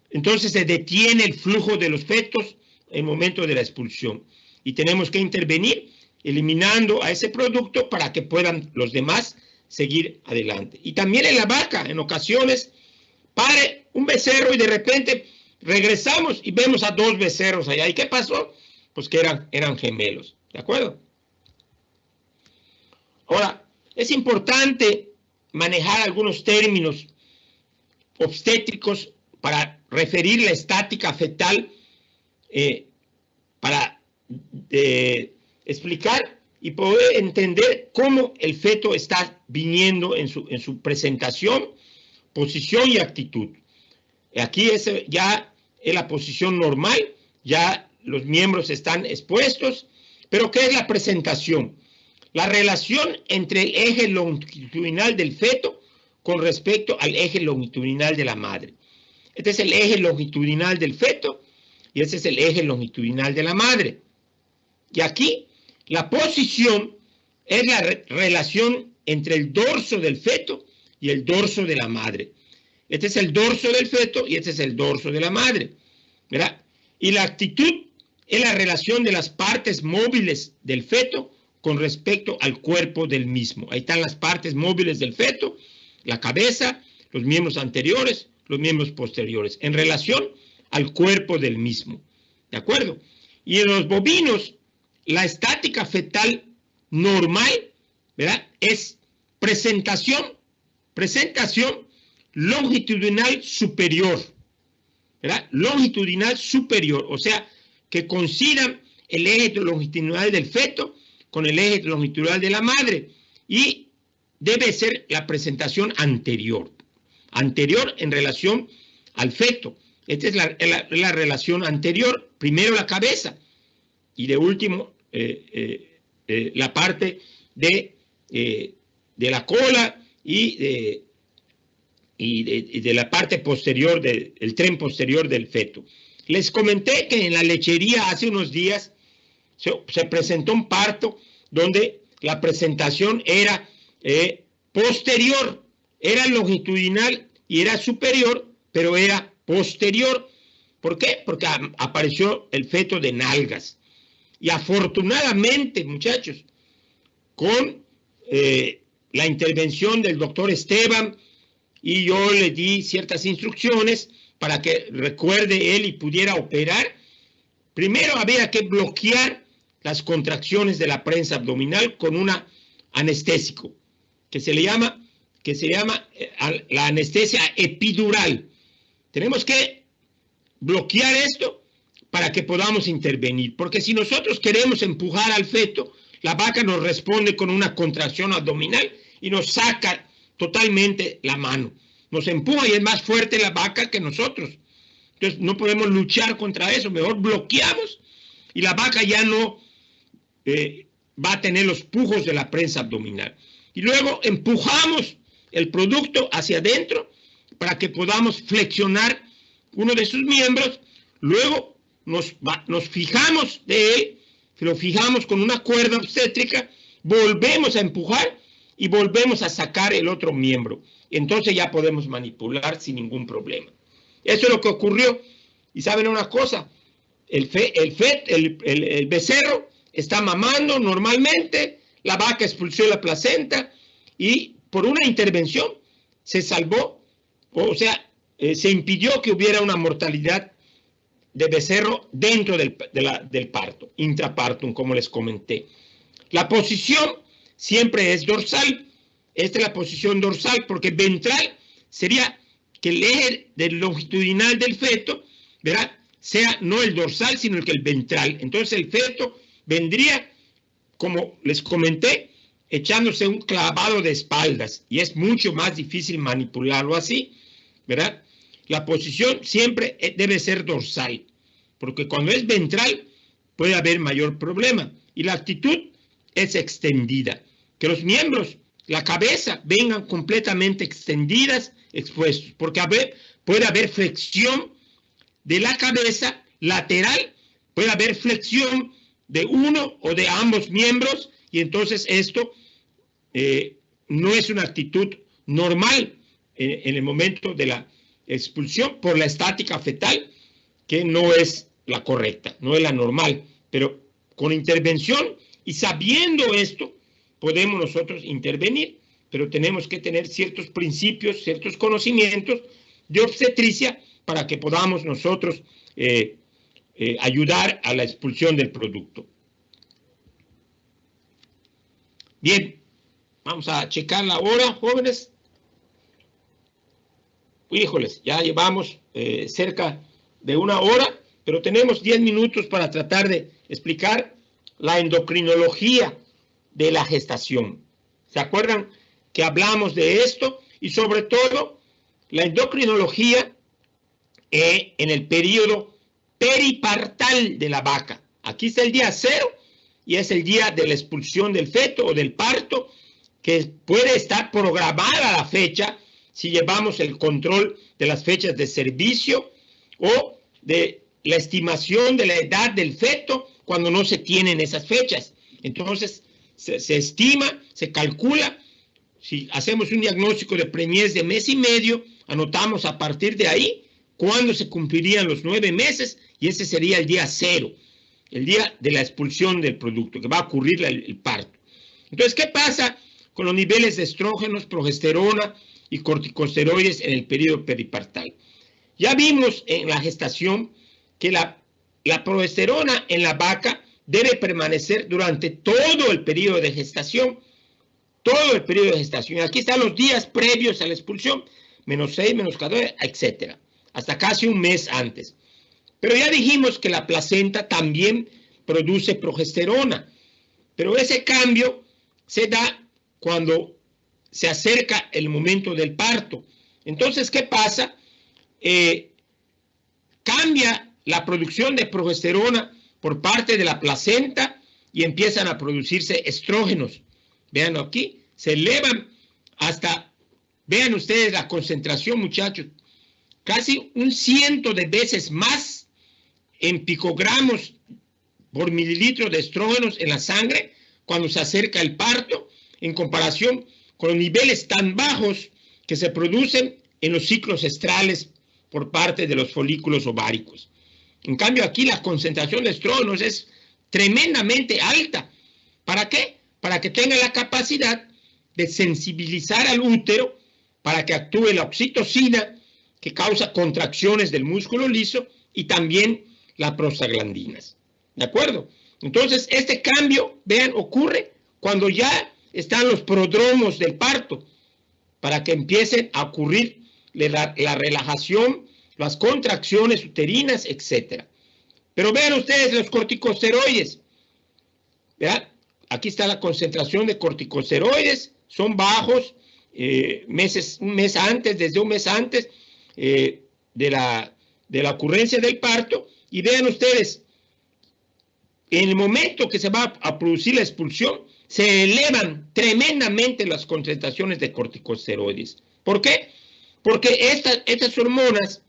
entonces se detiene el flujo de los fetos en el momento de la expulsión. Y tenemos que intervenir eliminando a ese producto para que puedan los demás seguir adelante. Y también en la vaca, en ocasiones, pare un becerro y de repente regresamos y vemos a 2 becerros allá. ¿Y qué pasó? Pues que eran gemelos. ¿De acuerdo? Ahora, es importante manejar algunos términos obstétricos para referir la estática fetal, para explicar y poder entender cómo el feto está viniendo en su presentación, posición y actitud. Aquí ya es la posición normal, ya los miembros están expuestos, pero ¿qué es la presentación? La relación entre el eje longitudinal del feto con respecto al eje longitudinal de la madre. Este es el eje longitudinal del feto y este es el eje longitudinal de la madre. Y aquí la posición es la relación entre el dorso del feto y el dorso de la madre. Este es el dorso del feto y este es el dorso de la madre, ¿verdad? Y la actitud es la relación de las partes móviles del feto con respecto al cuerpo del mismo. Ahí están las partes móviles del feto, la cabeza, los miembros anteriores, los miembros posteriores, en relación al cuerpo del mismo. ¿De acuerdo? Y en los bovinos, la estática fetal normal, ¿verdad? Es presentación longitudinal superior, ¿verdad? Longitudinal superior, o sea, que coincidan el eje longitudinal del feto con el eje longitudinal de la madre, y debe ser la presentación anterior en relación al feto. Esta es la relación anterior, primero la cabeza y de último la parte de la cola y de la parte posterior, del tren posterior del feto. Les comenté que en la lechería hace unos días se presentó un parto donde la presentación era posterior, era longitudinal y era superior, pero era posterior. ¿Por qué? Porque apareció el feto de nalgas. Y afortunadamente, muchachos, con la intervención del doctor Esteban, y yo le di ciertas instrucciones para que recuerde él y pudiera operar, primero había que bloquear las contracciones de la prensa abdominal con un anestésico, que se llama la anestesia epidural. Tenemos que bloquear esto para que podamos intervenir, porque si nosotros queremos empujar al feto, la vaca nos responde con una contracción abdominal y nos saca totalmente la mano. Nos empuja y es más fuerte la vaca que nosotros. Entonces no podemos luchar contra eso, mejor bloqueamos y la vaca ya no va a tener los pujos de la prensa abdominal. Y luego empujamos el producto hacia adentro para que podamos flexionar uno de sus miembros. Luego nos fijamos de él, lo fijamos con una cuerda obstétrica, volvemos a empujar y volvemos a sacar el otro miembro. Entonces ya podemos manipular sin ningún problema. Eso es lo que ocurrió. Y saben una cosa, el becerro está mamando normalmente, la vaca expulsó la placenta y por una intervención se salvó, o sea, se impidió que hubiera una mortalidad de becerro dentro del parto, intrapartum, como les comenté. La posición siempre es dorsal. Esta es la posición dorsal, porque ventral sería que el eje longitudinal del feto, ¿verdad?, sea no el dorsal, sino el ventral. Entonces el feto vendría, como les comenté, echándose un clavado de espaldas, y es mucho más difícil manipularlo así, ¿verdad? La posición siempre debe ser dorsal, porque cuando es ventral puede haber mayor problema. Y la actitud es extendida, que los miembros, la cabeza, vengan completamente extendidas, expuestos, porque puede haber flexión de la cabeza lateral, puede haber flexión de uno o de ambos miembros, y entonces esto no es una actitud normal en el momento de la expulsión por la estática fetal, que no es la correcta, no es la normal, pero con intervención y sabiendo esto, podemos nosotros intervenir, pero tenemos que tener ciertos principios, ciertos conocimientos de obstetricia para que podamos nosotros ayudar a la expulsión del producto. Bien, vamos a checar la hora, jóvenes. Híjoles, ya llevamos cerca de una hora, pero tenemos 10 minutos para tratar de explicar la endocrinología de la gestación. ¿Se acuerdan que hablamos de esto? Y sobre todo, la endocrinología en el periodo peripartal de la vaca. Aquí está el día 0 y es el día de la expulsión del feto o del parto, que puede estar programada la fecha si llevamos el control de las fechas de servicio o de la estimación de la edad del feto cuando no se tienen esas fechas. Entonces, se estima, se calcula, si hacemos un diagnóstico de preñez de mes y medio, anotamos a partir de ahí cuándo se cumplirían los 9 meses y ese sería el día 0, el día de la expulsión del producto, que va a ocurrir el parto. Entonces, ¿qué pasa con los niveles de estrógenos, progesterona y corticosteroides en el periodo peripartal? Ya vimos en la gestación que la progesterona en la vaca debe permanecer durante todo el periodo de gestación. Todo el periodo de gestación. Aquí están los días previos a la expulsión, -6, -14, etc. Hasta casi un mes antes. Pero ya dijimos que la placenta también produce progesterona. Pero ese cambio se da cuando se acerca el momento del parto. Entonces, ¿qué pasa? Cambia la producción de progesterona por parte de la placenta y empiezan a producirse estrógenos. Vean aquí, se elevan hasta, vean ustedes la concentración, muchachos, casi 100 de veces más en picogramos por mililitro de estrógenos en la sangre cuando se acerca el parto, en comparación con los niveles tan bajos que se producen en los ciclos estrales por parte de los folículos ováricos. En cambio, aquí la concentración de estrógenos es tremendamente alta. ¿Para qué? Para que tenga la capacidad de sensibilizar al útero para que actúe la oxitocina, que causa contracciones del músculo liso, y también las prostaglandinas. ¿De acuerdo? Entonces, este cambio, vean, ocurre cuando ya están los prodromos del parto, para que empiecen a ocurrir la relajación, las contracciones uterinas, etc. Pero vean ustedes los corticosteroides. ¿Vean? Aquí está la concentración de corticosteroides, son bajos desde un mes antes de la ocurrencia del parto. Y vean ustedes, en el momento que se va a producir la expulsión, se elevan tremendamente las concentraciones de corticosteroides. ¿Por qué? Porque estas hormonas,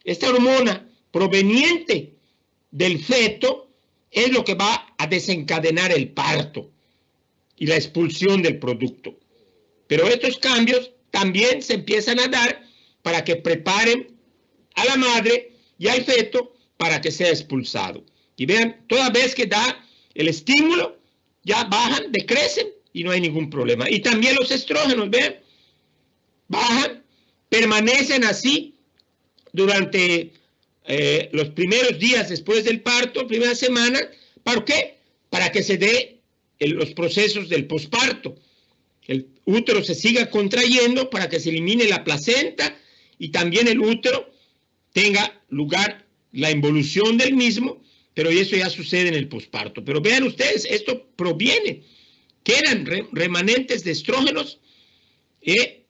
esta hormona proveniente del feto es lo que va a desencadenar el parto y la expulsión del producto. Pero estos cambios también se empiezan a dar para que preparen a la madre y al feto para que sea expulsado. Y vean, toda vez que da el estímulo, ya bajan, decrecen y no hay ningún problema. Y también los estrógenos, vean, bajan, permanecen así durante los primeros días después del parto, primera semana. ¿Para qué? Para que se dé los procesos del posparto. El útero se siga contrayendo para que se elimine la placenta y también el útero tenga lugar la involución del mismo, pero eso ya sucede en el posparto. Pero vean ustedes, esto proviene, quedan remanentes de estrógenos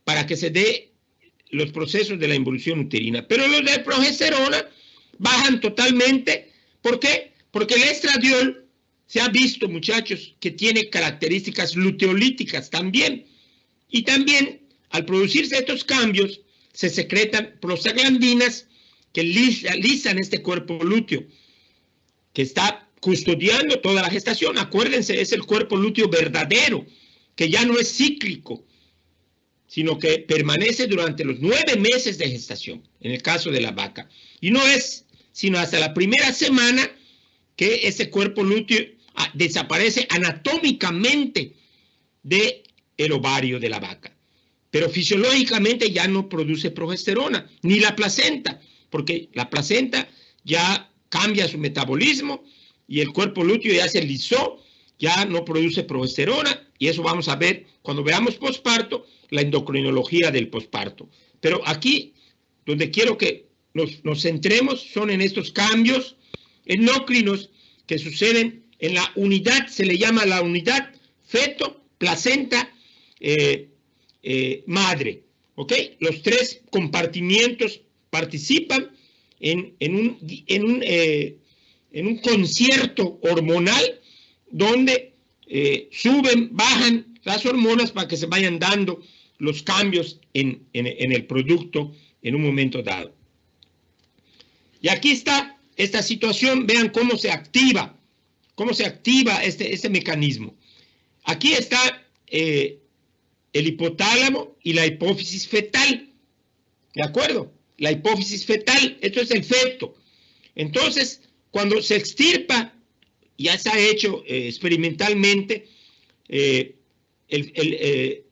para que se dé los procesos de la involución uterina. Pero los de progesterona bajan totalmente. ¿Por qué? Porque el estradiol se ha visto, muchachos, que tiene características luteolíticas también. Y también, al producirse estos cambios, se secretan prostaglandinas que lisan este cuerpo lúteo, que está custodiando toda la gestación. Acuérdense, es el cuerpo lúteo verdadero, que ya no es cíclico, sino que permanece durante los 9 meses de gestación, en el caso de la vaca. Y no es sino hasta la primera semana que ese cuerpo lúteo desaparece anatómicamente del ovario de la vaca. Pero fisiológicamente ya no produce progesterona, ni la placenta, porque la placenta ya cambia su metabolismo y el cuerpo lúteo ya se lisó, ya no produce progesterona, y eso vamos a ver cuando veamos posparto, la endocrinología del posparto. Pero aquí, donde quiero que nos centremos, son en estos cambios endocrinos que suceden en la unidad, se le llama la unidad feto, placenta, madre. ¿Ok? Los 3 compartimientos participan en un concierto hormonal donde suben, bajan las hormonas para que se vayan dando los cambios en el producto en un momento dado. Y aquí está esta situación, vean cómo se activa este mecanismo. Aquí está el hipotálamo y la hipófisis fetal, ¿de acuerdo? La hipófisis fetal, esto es el feto. Entonces, cuando se extirpa, ya se ha hecho experimentalmente, el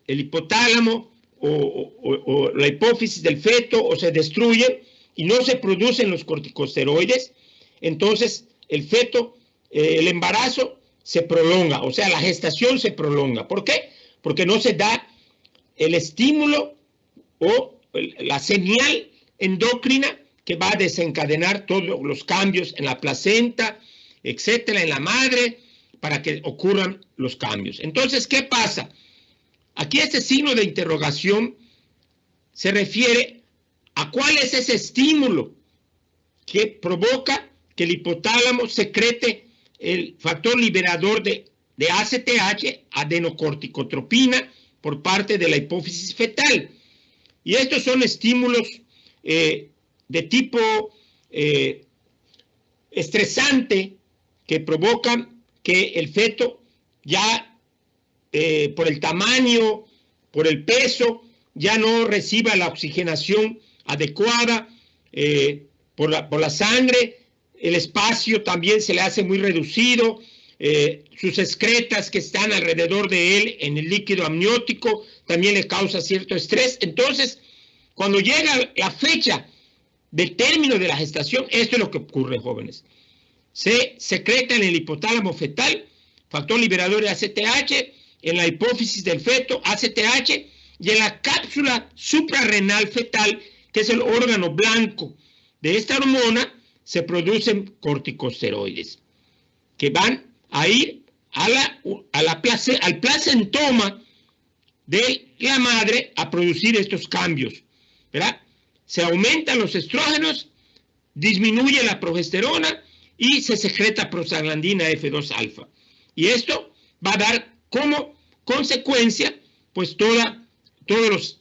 hipotálamo o la hipófisis del feto o se destruye y no se producen los corticosteroides, entonces el feto, el embarazo se prolonga, o sea, la gestación se prolonga. ¿Por qué? Porque no se da el estímulo o la señal endocrina que va a desencadenar todos los cambios en la placenta, etcétera, en la madre, para que ocurran los cambios. Entonces, ¿qué pasa? Aquí este signo de interrogación se refiere a cuál es ese estímulo que provoca que el hipotálamo secrete el factor liberador de ACTH, adenocorticotropina, por parte de la hipófisis fetal. Y estos son estímulos de tipo estresante que provocan que el feto ya por el tamaño, por el peso, ya no reciba la oxigenación adecuada por la sangre, el espacio también se le hace muy reducido, sus excretas que están alrededor de él en el líquido amniótico también le causa cierto estrés. Entonces, cuando llega la fecha del término de la gestación, esto es lo que ocurre, jóvenes. Se secreta en el hipotálamo fetal factor liberador de ACTH, en la hipófisis del feto ACTH y en la cápsula suprarrenal fetal, que es el órgano blanco de esta hormona, se producen corticosteroides que van a ir al placentoma de la madre a producir estos cambios, ¿verdad? Se aumentan los estrógenos, disminuye la progesterona y se secreta prostaglandina F2 alfa. Y esto va a dar como consecuencia, pues, todos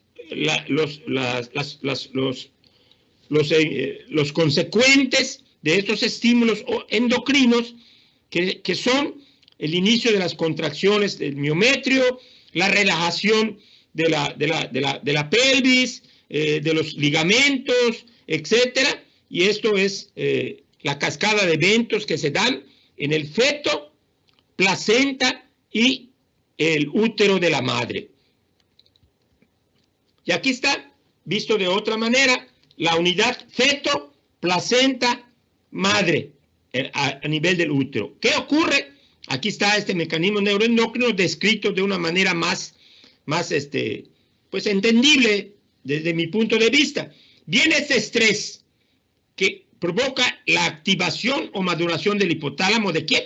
los consecuentes de estos estímulos endocrinos que son el inicio de las contracciones del miometrio, la relajación de la pelvis, de los ligamentos, etcétera. Y esto es la cascada de eventos que se dan en el feto, placenta y el útero de la madre. Y aquí está, visto de otra manera, la unidad feto, placenta, madre a nivel del útero. ¿Qué ocurre? Aquí está este mecanismo neuroendocrino descrito de una manera más pues entendible desde mi punto de vista. Viene este estrés que provoca la activación o maduración del hipotálamo. ¿De quién?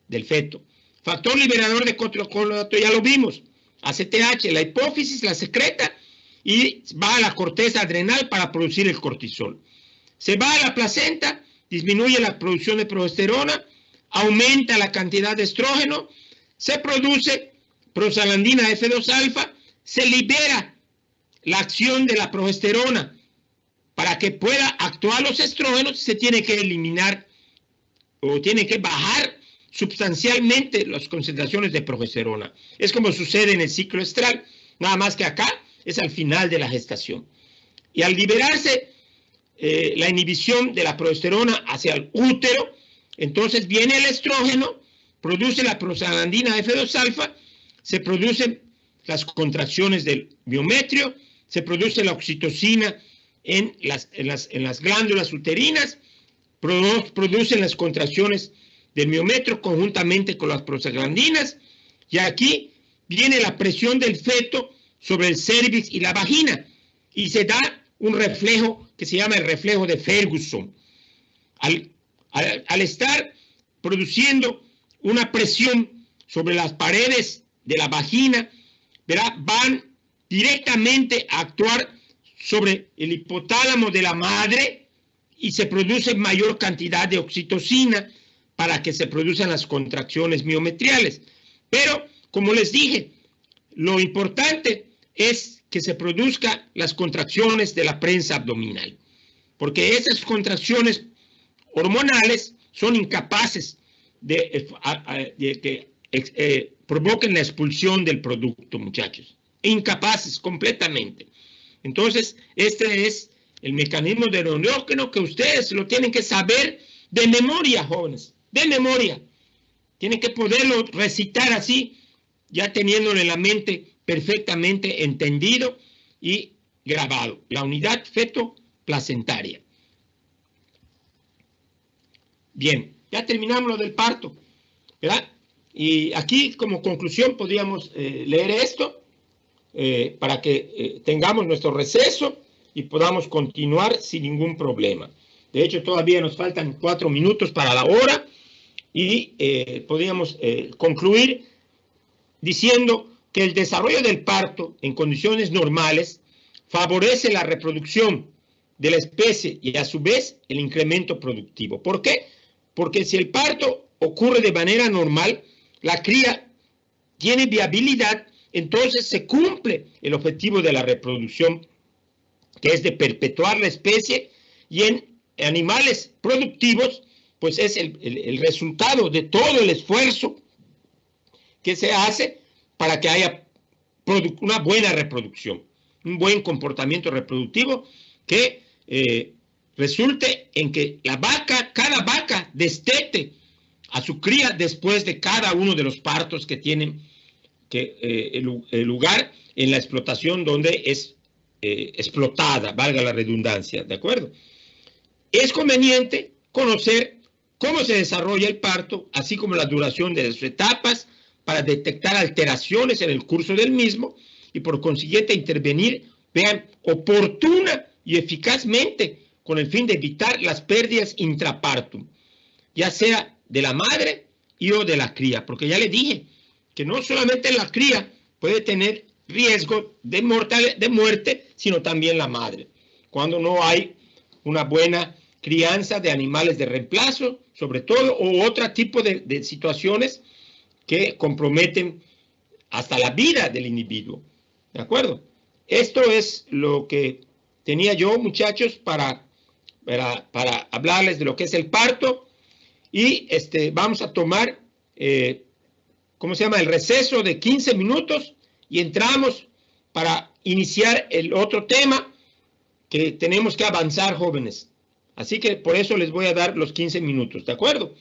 Del feto. Factor liberador de cortisol, ya lo vimos. ACTH, la hipófisis la secreta y va a la corteza adrenal para producir el cortisol. Se va a la placenta, disminuye la producción de progesterona, aumenta la cantidad de estrógeno, se produce prostaglandina F2 alfa, se libera la acción de la progesterona. Para que pueda actuar los estrógenos, se tiene que eliminar o tiene que bajar sustancialmente las concentraciones de progesterona. Es como sucede en el ciclo estral, nada más que acá es al final de la gestación. Y al liberarse la inhibición de la progesterona hacia el útero, entonces viene el estrógeno, produce la prostaglandina F2 alfa, se producen las contracciones del miometrio, se produce la oxitocina en las glándulas uterinas, producen las contracciones del miometrio conjuntamente con las prostaglandinas, y aquí viene la presión del feto sobre el cérvix y la vagina, y se da un reflejo que se llama el reflejo de Ferguson. Al estar produciendo una presión sobre las paredes de la vagina, ¿verdad?, van directamente a actuar sobre el hipotálamo de la madre y se produce mayor cantidad de oxitocina para que se produzcan las contracciones miometriales. Pero, como les dije, lo importante es que se produzcan las contracciones de la prensa abdominal, porque esas contracciones hormonales son incapaces de que provoquen la expulsión del producto, muchachos. Incapaces completamente. Entonces, este es el mecanismo del endocrino que ustedes lo tienen que saber de memoria, jóvenes, de memoria. Tienen que poderlo recitar así, ya teniéndolo en la mente perfectamente entendido y grabado. La unidad feto-placentaria. Bien, ya terminamos lo del parto, ¿verdad? Y aquí, como conclusión, podríamos leer esto para que tengamos nuestro receso. y podamos continuar sin ningún problema. De hecho, todavía nos faltan 4 minutos para la hora y podríamos concluir diciendo que el desarrollo del parto en condiciones normales favorece la reproducción de la especie y a su vez el incremento productivo. ¿Por qué? Porque si el parto ocurre de manera normal, la cría tiene viabilidad, entonces se cumple el objetivo de la reproducción, que es de perpetuar la especie, y en animales productivos, pues es el resultado de todo el esfuerzo que se hace para que haya una buena reproducción, un buen comportamiento reproductivo que resulte en que cada vaca destete a su cría después de cada uno de los partos que tienen el lugar en la explotación donde es explotada, valga la redundancia, ¿de acuerdo? Es conveniente conocer cómo se desarrolla el parto, así como la duración de las etapas, para detectar alteraciones en el curso del mismo y por consiguiente intervenir, vean, oportuna y eficazmente con el fin de evitar las pérdidas intrapartum, ya sea de la madre y o de la cría, porque ya les dije que no solamente la cría puede tener riesgo de muerte, sino también la madre, cuando no hay una buena crianza de animales de reemplazo, sobre todo, o otro tipo de situaciones que comprometen hasta la vida del individuo. ¿De acuerdo? Esto es lo que tenía yo, muchachos, para hablarles de lo que es el parto. Y vamos a tomar, ¿cómo se llama? El receso de 15 minutos y entramos para iniciar el otro tema que tenemos que avanzar, jóvenes. Así que por eso les voy a dar los 15 minutos, ¿de acuerdo?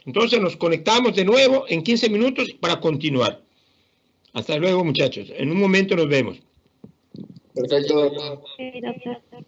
Entonces nos conectamos de nuevo en 15 minutos para continuar. Hasta luego, muchachos. En un momento nos vemos. Perfecto. Sí, doctor.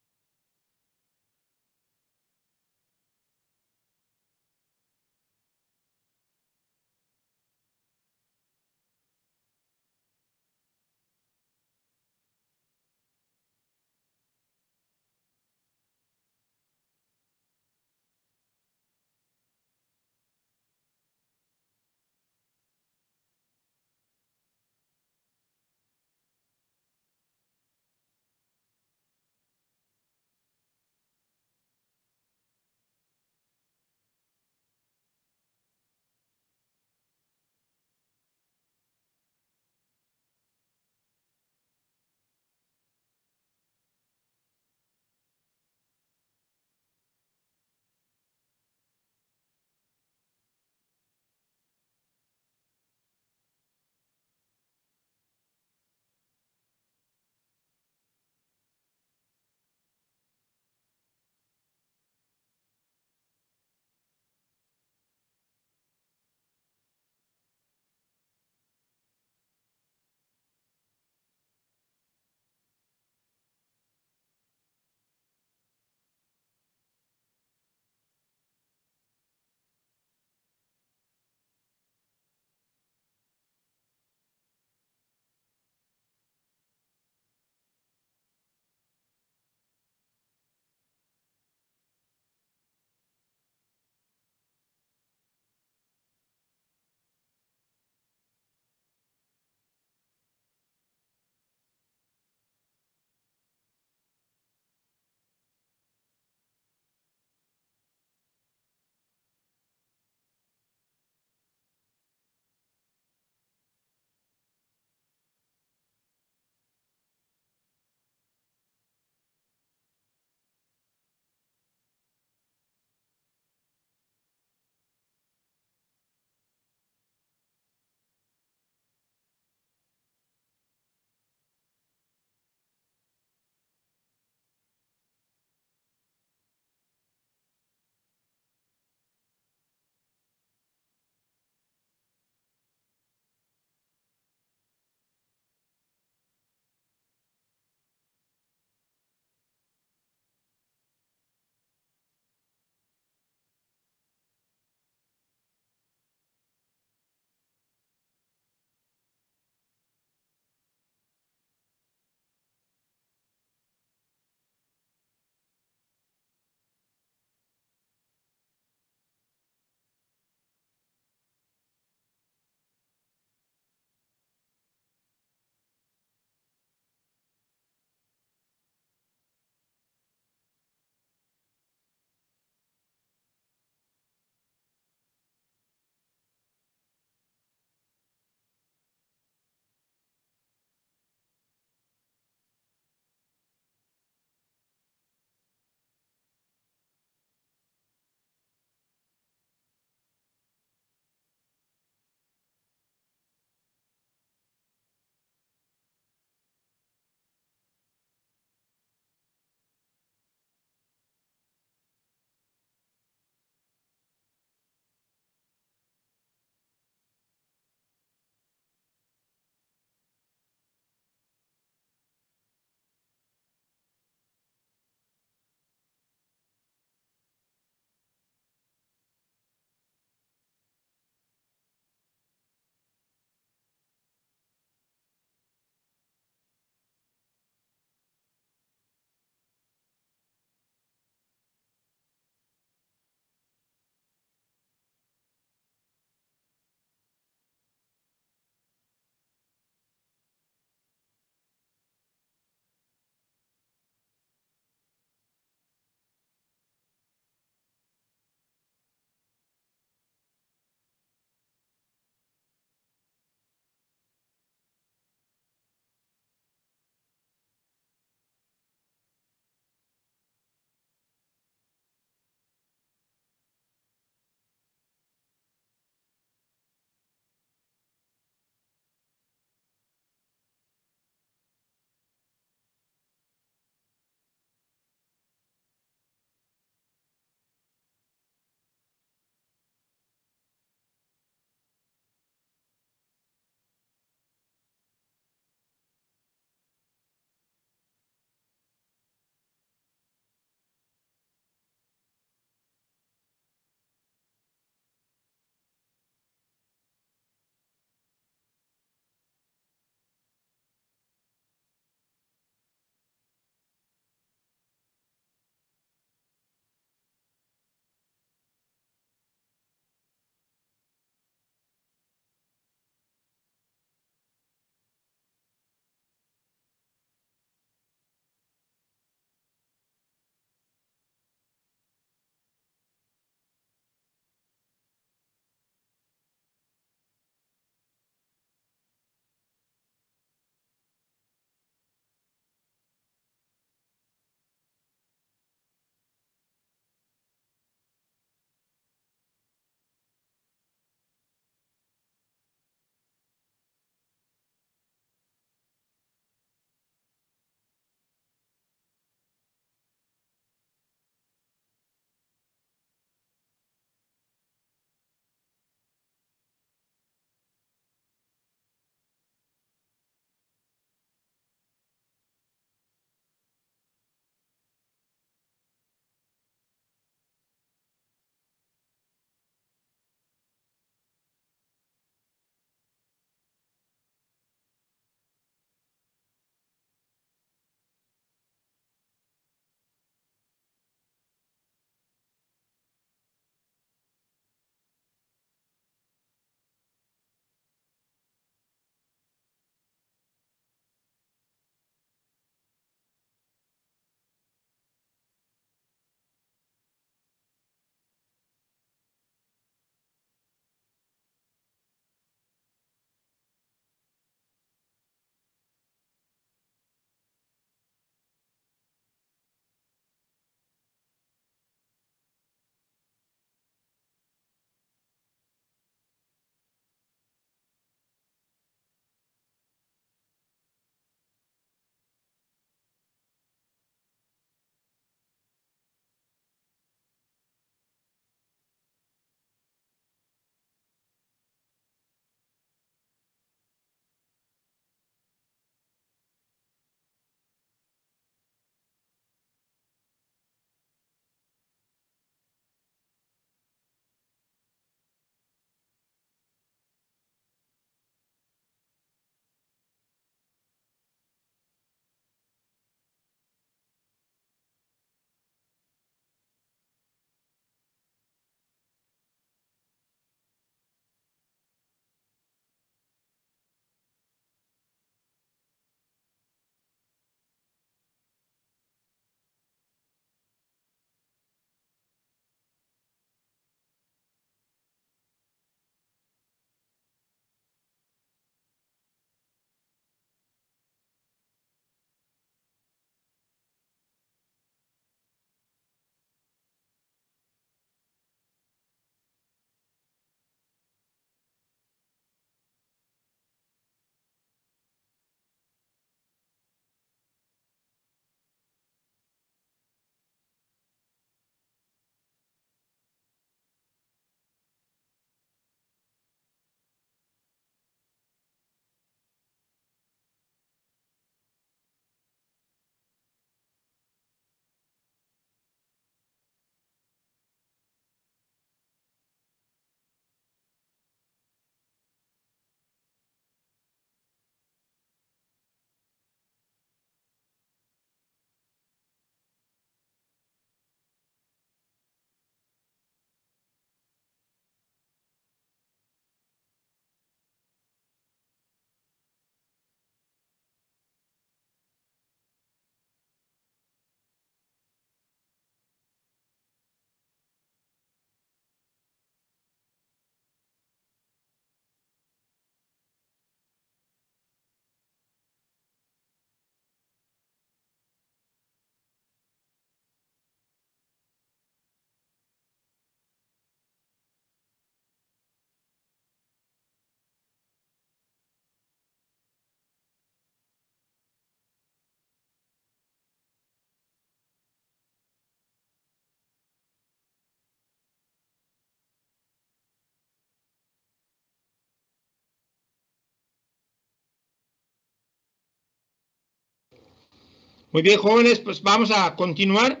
Muy bien, jóvenes, pues vamos a continuar.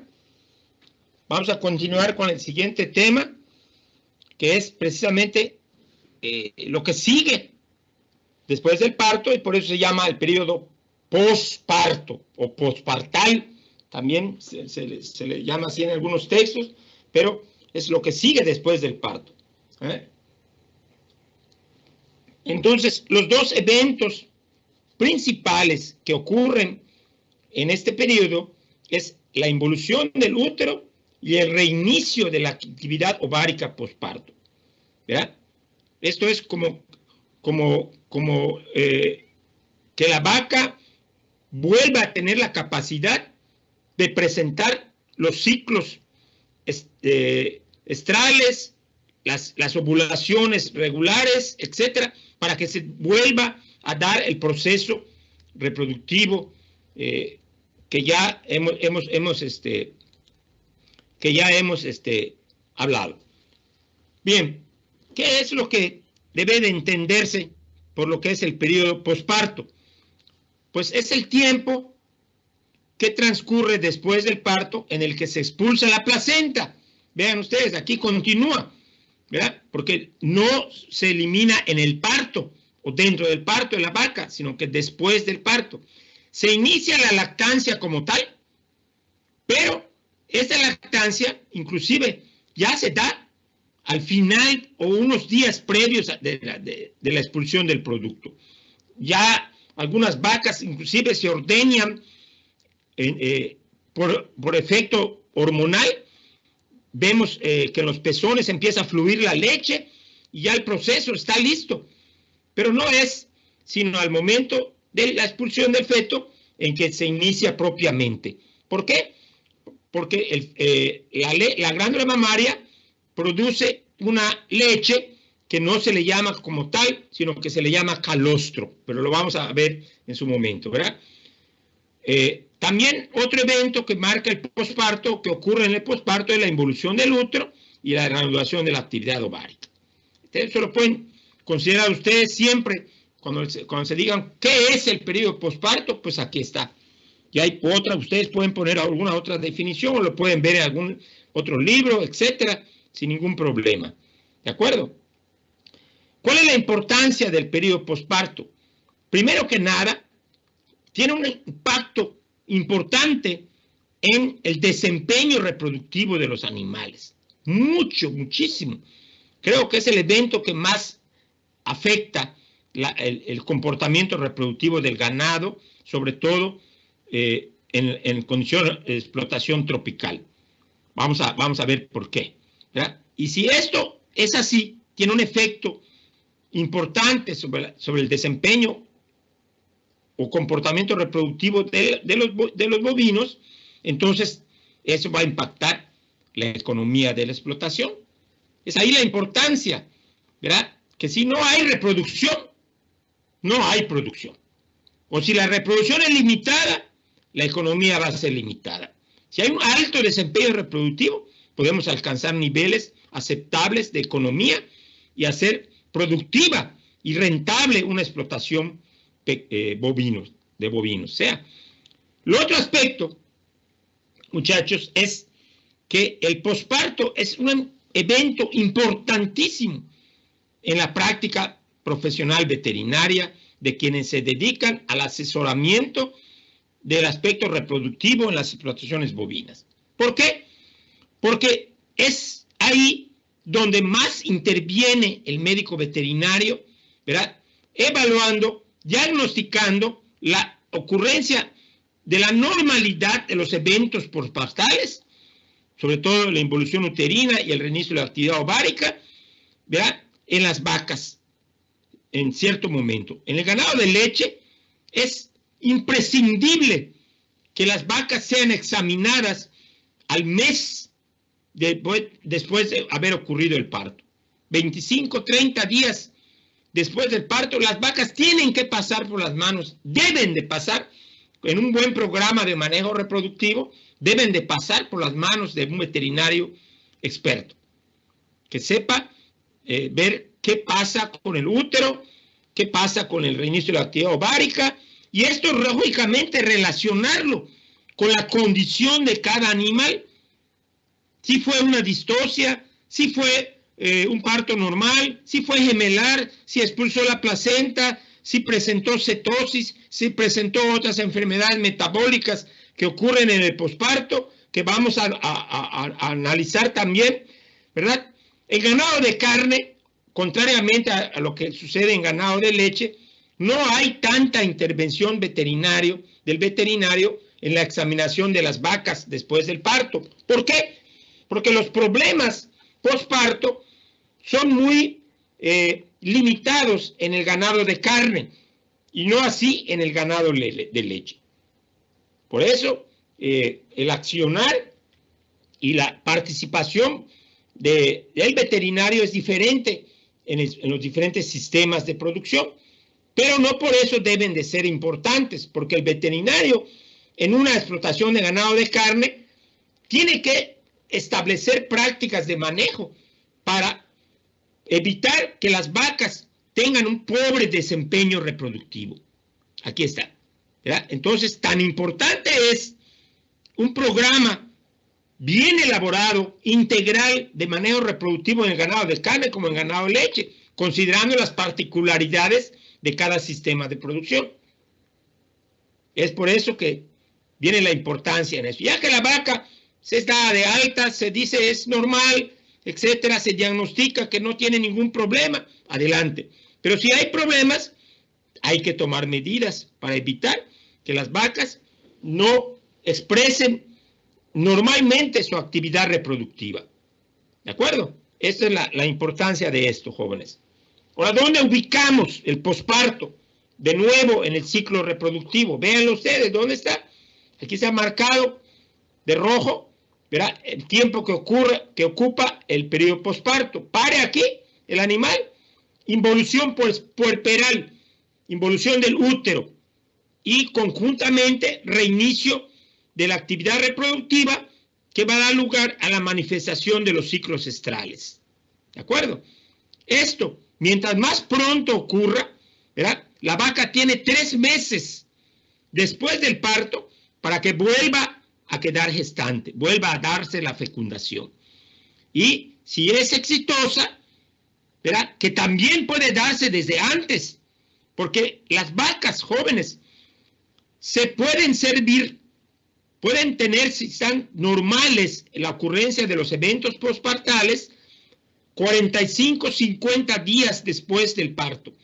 Vamos a continuar con el siguiente tema, que es precisamente lo que sigue después del parto, y por eso se llama el periodo posparto o pospartal. También se le llama así en algunos textos, pero es lo que sigue después del parto. Entonces, los dos eventos principales que ocurren en este periodo es la involución del útero y el reinicio de la actividad ovárica posparto. ¿Verdad? Esto es como que la vaca vuelva a tener la capacidad de presentar los ciclos estrales, las ovulaciones regulares, etcétera, para que se vuelva a dar el proceso reproductivo que ya hemos hablado. Bien, ¿qué es lo que debe de entenderse por lo que es el periodo posparto? Pues es el tiempo que transcurre después del parto en el que se expulsa la placenta. Vean ustedes, aquí continúa, ¿verdad? Porque no se elimina en el parto o dentro del parto de la vaca, sino que después del parto. Se inicia la lactancia como tal, pero esta lactancia inclusive ya se da al final o unos días previos de la expulsión del producto. Ya algunas vacas inclusive se ordeñan por efecto hormonal. Vemos que en los pezones empieza a fluir la leche y ya el proceso está listo. Pero no es sino al momento de la expulsión del feto en que se inicia propiamente. ¿Por qué? Porque la glándula mamaria produce una leche que no se le llama como tal, sino que se le llama calostro, pero lo vamos a ver en su momento, ¿verdad? También otro evento que marca el posparto, que ocurre en el posparto, es la involución del útero y la reanudación de la actividad ovárica. Eso lo pueden considerar ustedes siempre cuando se digan qué es el periodo posparto, pues aquí está. Y hay otra, ustedes pueden poner alguna otra definición o lo pueden ver en algún otro libro, etcétera, sin ningún problema. ¿De acuerdo? ¿Cuál es la importancia del periodo posparto? Primero que nada, tiene un impacto importante en el desempeño reproductivo de los animales. Muchísimo. Creo que es el evento que más afecta el comportamiento reproductivo del ganado, sobre todo en condiciones de explotación tropical. Vamos a ver por qué, ¿verdad? Y si esto es así, tiene un efecto importante sobre el desempeño o comportamiento reproductivo de los bovinos, entonces eso va a impactar la economía de la explotación. Es ahí la importancia, ¿verdad? Que si no hay reproducción, no hay producción. O si la reproducción es limitada, la economía va a ser limitada. Si hay un alto desempeño reproductivo, podemos alcanzar niveles aceptables de economía y hacer productiva y rentable una explotación de bovinos. O sea, el otro aspecto, muchachos, es que el posparto es un evento importantísimo en la práctica profesional veterinaria de quienes se dedican al asesoramiento del aspecto reproductivo en las explotaciones bovinas. ¿Por qué? Porque es ahí donde más interviene el médico veterinario, ¿verdad? Evaluando, diagnosticando la ocurrencia de la normalidad de los eventos postpartales, sobre todo la involución uterina y el reinicio de la actividad ovárica, ¿verdad? En las vacas, en cierto momento. En el ganado de leche es imprescindible que las vacas sean examinadas al mes después de haber ocurrido el parto. 25, 30 días después del parto, las vacas tienen que pasar por las manos, deben de pasar, en un buen programa de manejo reproductivo, deben de pasar por las manos de un veterinario experto, que sepa ver qué pasa con el útero, qué pasa con el reinicio de la actividad ovárica, y esto lógicamente relacionarlo con la condición de cada animal, si fue una distocia, si fue un parto normal, si fue gemelar, si expulsó la placenta, si presentó cetosis, si presentó otras enfermedades metabólicas que ocurren en el posparto, que vamos a analizar también, ¿verdad? El ganado de carne, contrariamente a lo que sucede en ganado de leche, no hay tanta intervención del veterinario en la examinación de las vacas después del parto. ¿Por qué? Porque los problemas posparto son muy limitados en el ganado de carne y no así en el ganado de leche. Por eso, el accionar y la participación del veterinario es diferente en los diferentes sistemas de producción, pero no por eso deben de ser importantes, porque el veterinario en una explotación de ganado de carne tiene que establecer prácticas de manejo para evitar que las vacas tengan un pobre desempeño reproductivo. Aquí está, ¿verdad? Entonces, tan importante es un programa bien elaborado, integral, de manejo reproductivo en el ganado de carne como en el ganado de leche, considerando las particularidades de cada sistema de producción. Es por eso que viene la importancia en eso. Ya que la vaca se está de alta, se dice es normal, etcétera, se diagnostica que no tiene ningún problema, adelante. Pero si hay problemas, hay que tomar medidas para evitar que las vacas no expresen normalmente su actividad reproductiva. ¿De acuerdo? Esa es la importancia de esto, jóvenes. Ahora, ¿dónde ubicamos el posparto? De nuevo en el ciclo reproductivo. Véanlo ustedes, ¿dónde está? Aquí está marcado de rojo, ¿verdad? El tiempo que ocupa el periodo posparto. Pare aquí el animal. Involución puerperal, involución del útero y conjuntamente reinicio de la actividad reproductiva que va a dar lugar a la manifestación de los ciclos estrales. ¿De acuerdo? Esto, mientras más pronto ocurra, ¿verdad? La vaca tiene 3 meses después del parto para que vuelva a quedar gestante, vuelva a darse la fecundación. Y si es exitosa, ¿verdad? Que también puede darse desde antes, porque las vacas jóvenes se pueden servir, pueden tener, si están normales en la ocurrencia de los eventos postpartales, 45, 50 días después del parto.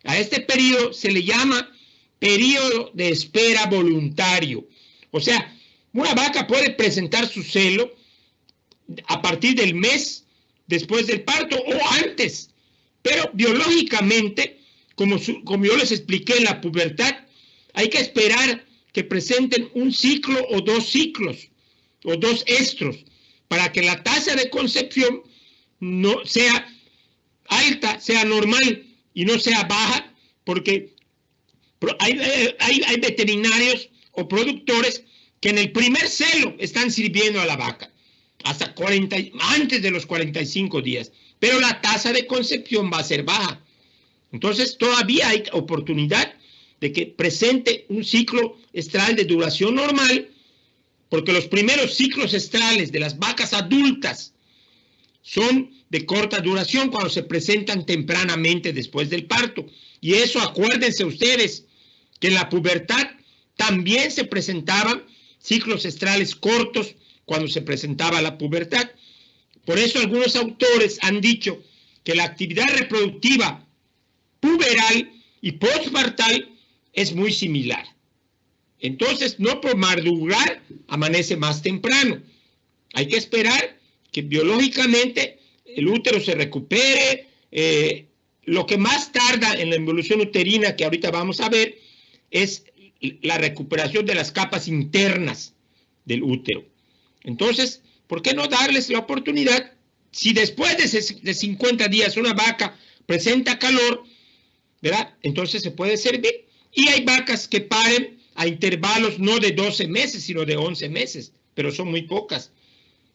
A este periodo se le llama periodo de espera voluntario. O sea, una vaca puede presentar su celo a partir del mes después del parto o antes, pero biológicamente, como yo les expliqué en la pubertad, hay que esperar que presenten un ciclo o 2 ciclos o 2 estros para que la tasa de concepción no sea alta, sea normal y no sea baja, porque hay veterinarios o productores que en el primer celo están sirviendo a la vaca hasta antes de los 45 días, pero la tasa de concepción va a ser baja. Entonces todavía hay oportunidad de que presente un ciclo estral de duración normal, porque los primeros ciclos estrales de las vacas adultas son de corta duración cuando se presentan tempranamente después del parto. Y eso, acuérdense ustedes, que en la pubertad también se presentaban ciclos estrales cortos cuando se presentaba la pubertad. Por eso algunos autores han dicho que la actividad reproductiva puberal y postpartal es muy similar. Entonces, no por madrugar amanece más temprano. Hay que esperar que biológicamente el útero se recupere. Lo que más tarda en la involución uterina, que ahorita vamos a ver, es la recuperación de las capas internas del útero. Entonces, ¿por qué no darles la oportunidad? Si después de 50 días una vaca presenta calor, ¿verdad? Entonces se puede servir. Y hay vacas que paren a intervalos no de 12 meses, sino de 11 meses, pero son muy pocas.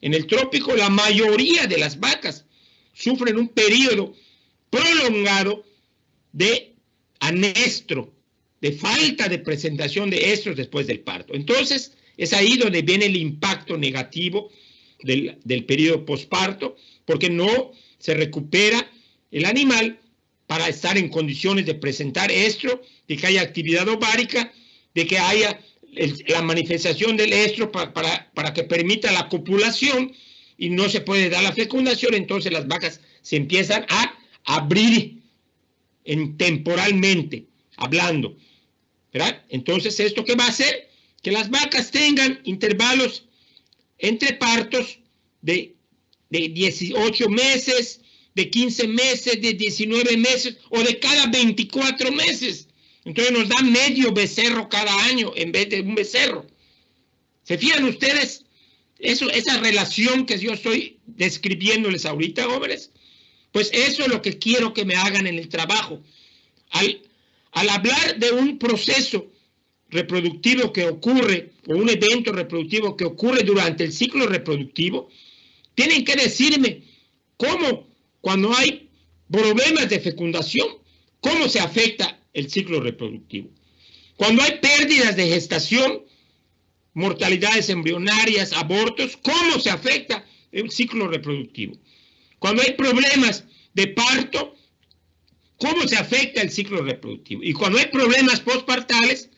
En el trópico, la mayoría de las vacas sufren un periodo prolongado de anestro, de falta de presentación de estros después del parto. Entonces, Es ahí donde viene el impacto negativo del periodo posparto, porque no se recupera el animal para estar en condiciones de presentar estro, de que haya actividad ovárica, de que haya la manifestación del estro para que permita la copulación, y no se puede dar la fecundación. Entonces las vacas se empiezan a abrir temporalmente, hablando, ¿verdad? Entonces, ¿esto qué va a hacer? Que las vacas tengan intervalos entre partos de 18 meses, de 15 meses, de 19 meses o de cada 24 meses. Entonces nos da medio becerro cada año en vez de un becerro. ¿Se fijan ustedes? Esa relación que yo estoy describiéndoles ahorita, jóvenes, pues eso es lo que quiero que me hagan en el trabajo. Al hablar de un proceso reproductivo que ocurre, o un evento reproductivo que ocurre durante el ciclo reproductivo, tienen que decirme cómo, cuando hay problemas de fecundación, cómo se afecta el ciclo reproductivo. Cuando hay pérdidas de gestación, mortalidades embrionarias, abortos, cómo se afecta el ciclo reproductivo. Cuando hay problemas de parto, cómo se afecta el ciclo reproductivo. Y cuando hay problemas postpartales,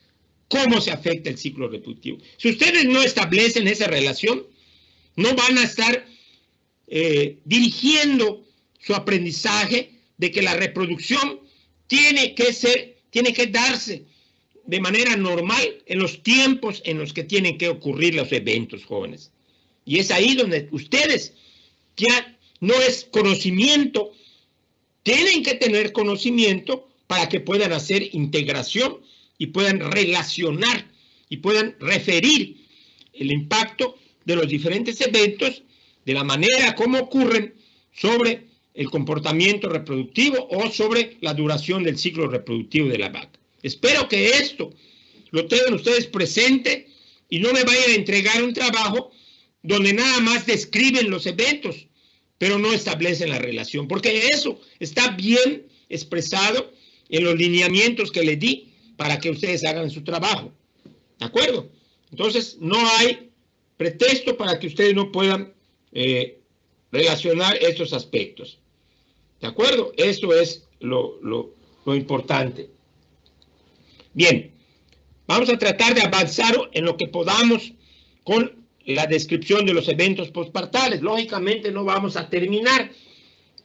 cómo se afecta el ciclo reproductivo. Si ustedes no establecen esa relación, no van a estar dirigiendo su aprendizaje de que la reproducción tiene que darse de manera normal en los tiempos en los que tienen que ocurrir los eventos, jóvenes. Y es ahí donde ustedes ya no es conocimiento, tienen que tener conocimiento para que puedan hacer integración y puedan relacionar y puedan referir el impacto de los diferentes eventos de la manera como ocurren sobre el comportamiento reproductivo o sobre la duración del ciclo reproductivo de la vaca. Espero que esto lo tengan ustedes presente y no me vayan a entregar un trabajo donde nada más describen los eventos, pero no establecen la relación, porque eso está bien expresado en los lineamientos que les di para que ustedes hagan su trabajo. ¿De acuerdo? Entonces, no hay pretexto para que ustedes no puedan relacionar estos aspectos. ¿De acuerdo? Eso es lo importante. Bien, vamos a tratar de avanzar en lo que podamos con la descripción de los eventos postpartales. Lógicamente no vamos a terminar,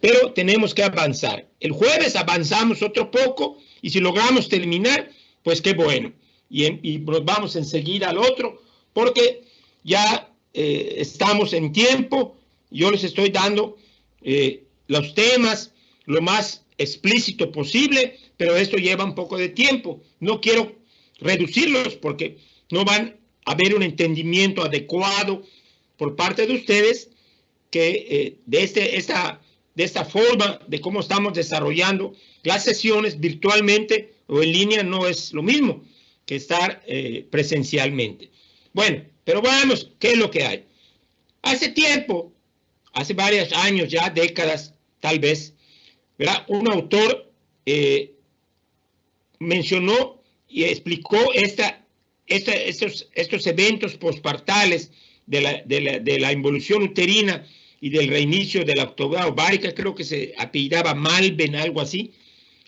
pero tenemos que avanzar. El jueves avanzamos otro poco y si logramos terminar, pues qué bueno. Y nos vamos enseguida al otro porque ya estamos en tiempo. Yo les estoy dando los temas lo más explícito posible, pero esto lleva un poco de tiempo. No quiero reducirlos porque no van a haber un entendimiento adecuado por parte de ustedes que de esta forma de cómo estamos desarrollando las sesiones virtualmente o en línea no es lo mismo que estar presencialmente. Bueno, pero veamos qué es lo que hay. Hace tiempo, hace varios años ya, décadas tal vez, ¿verdad? Un autor mencionó y explicó estos eventos postpartales de la involución uterina y del reinicio de la actividad ovárica. Creo que se apellidaba Malben, algo así,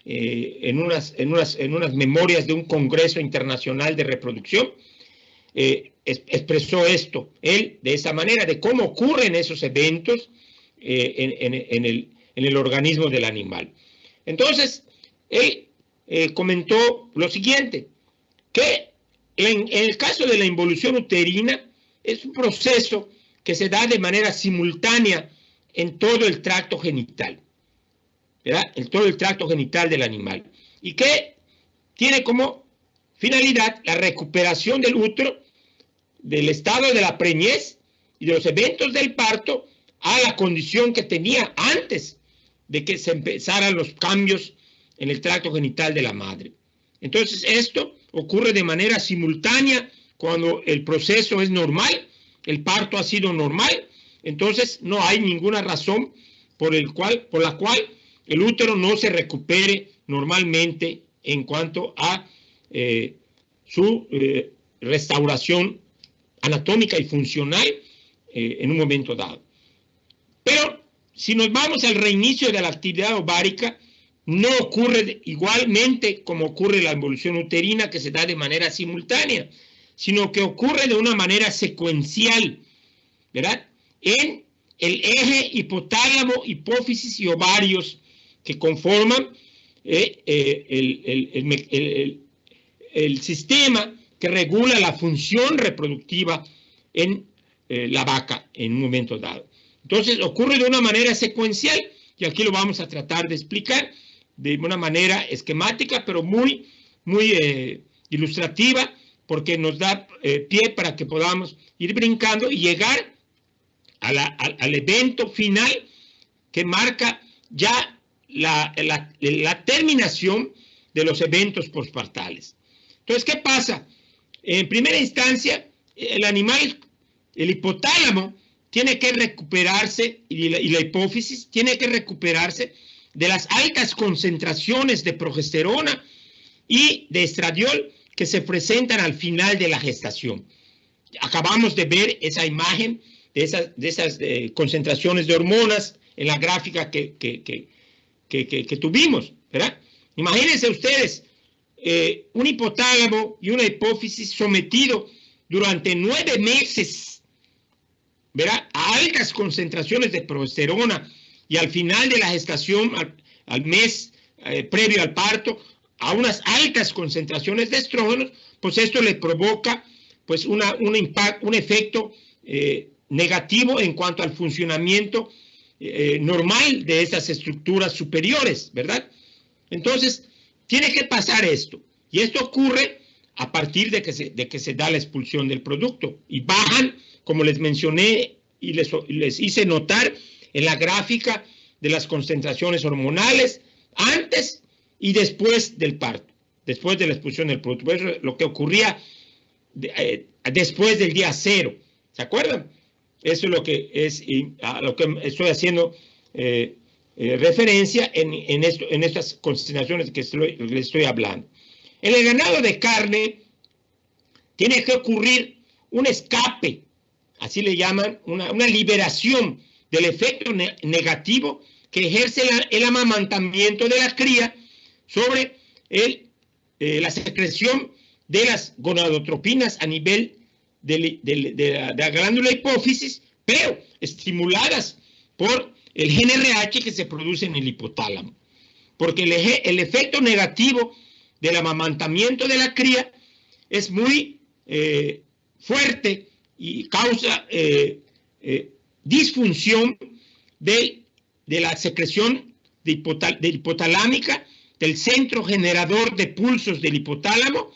en unas memorias de un congreso internacional de reproducción. Expresó esto, él, de esa manera, de cómo ocurren esos eventos en el organismo del animal. Entonces, él comentó lo siguiente, que en el caso de la involución uterina es un proceso que se da de manera simultánea en todo el tracto genital, ¿verdad? En todo el tracto genital del animal, y que tiene como finalidad la recuperación del útero del estado de la preñez y de los eventos del parto a la condición que tenía antes de que se empezaran los cambios en el tracto genital de la madre. Entonces, esto ocurre de manera simultánea cuando el proceso es normal, el parto ha sido normal, entonces no hay ninguna razón por la cual el útero no se recupere normalmente en cuanto a su restauración anatómica y funcional en un momento dado. Pero si nos vamos al reinicio de la actividad ovárica, no ocurre igualmente como ocurre la involución uterina, que se da de manera simultánea, sino que ocurre de una manera secuencial, ¿verdad? En el eje hipotálamo, hipófisis y ovarios que conforman el sistema que regula la función reproductiva en la vaca en un momento dado. Entonces ocurre de una manera secuencial y aquí lo vamos a tratar de explicar de una manera esquemática, pero muy ilustrativa, porque nos da pie para que podamos ir brincando y llegar al evento final que marca ya la terminación de los eventos postpartales. Entonces, ¿qué pasa? En primera instancia, el animal, el hipotálamo, tiene que recuperarse, y la hipófisis tiene que recuperarse de las altas concentraciones de progesterona y de estradiol que se presentan al final de la gestación. Acabamos de ver esa imagen de esas concentraciones de hormonas en la gráfica que tuvimos, ¿verdad? Imagínense ustedes un hipotálamo y una hipófisis sometido durante 9 meses, ¿verdad?, a altas concentraciones de progesterona y al final de la gestación, al mes previo al parto, a unas altas concentraciones de estrógenos, pues esto le provoca pues un efecto negativo en cuanto al funcionamiento normal de esas estructuras superiores, ¿verdad? Entonces, tiene que pasar esto. Y esto ocurre a partir de que se da la expulsión del producto. Y bajan, como les mencioné y les hice notar en la gráfica de las concentraciones hormonales antes y después del parto, después de la expulsión del producto. Eso es lo que ocurría después del día 0. ¿Se acuerdan? Eso es lo que a lo que estoy haciendo referencia en estas concentraciones que les estoy hablando. En el ganado de carne tiene que ocurrir un escape, así le llaman, una liberación del efecto negativo que ejerce el amamantamiento de la cría sobre la secreción de las gonadotropinas a nivel de la glándula hipófisis, pero estimuladas por el gen RH que se produce en el hipotálamo. Porque el efecto negativo del amamantamiento de la cría es muy fuerte y causa disfunción de la secreción hipotalámica del centro generador de pulsos del hipotálamo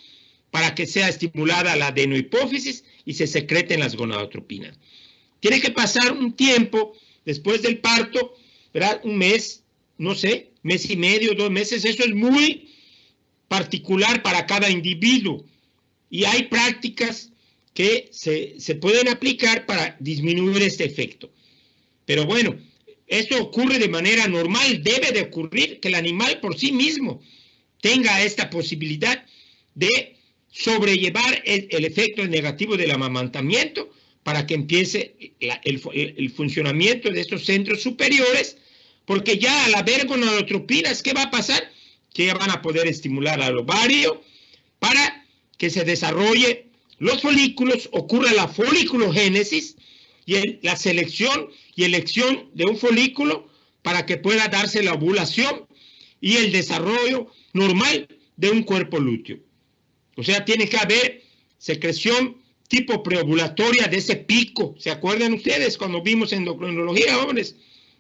para que sea estimulada la adenohipófisis y se secreten las gonadotropinas. Tiene que pasar un tiempo después del parto, ¿verdad? Un mes, no sé, mes y medio, 2 meses. Eso es muy particular para cada individuo. Y hay prácticas que se pueden aplicar para disminuir este efecto. Pero bueno, esto ocurre de manera normal. Debe de ocurrir que el animal por sí mismo tenga esta posibilidad de sobrellevar el efecto negativo del amamantamiento para que empiece el funcionamiento de estos centros superiores, porque ya al haber gonadotropinas, ¿qué va a pasar? Que ya van a poder estimular al ovario para que se desarrolle los folículos, ocurra la foliculogénesis y la selección y elección de un folículo para que pueda darse la ovulación y el desarrollo normal de un cuerpo lúteo. O sea, tiene que haber secreción tipo preovulatoria de ese pico. ¿Se acuerdan ustedes cuando vimos endocrinología, hombres?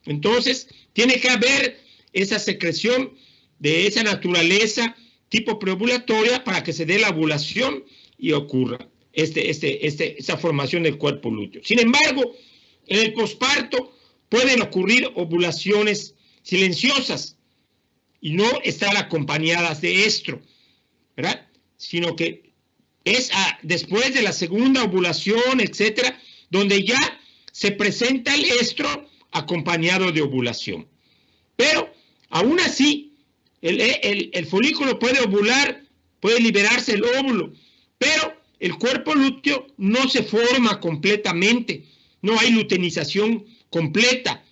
Entonces, tiene que haber esa secreción de esa naturaleza tipo preovulatoria para que se dé la ovulación y ocurra esa formación del cuerpo lúteo. Sin embargo, en el posparto pueden ocurrir ovulaciones silenciosas y no estar acompañadas de estro, ¿verdad? Sino que es después de la segunda ovulación, etcétera, donde ya se presenta el estro acompañado de ovulación. Pero, aún así, el folículo puede ovular, puede liberarse el óvulo, pero el cuerpo lúteo no se forma completamente, no hay luteinización completa,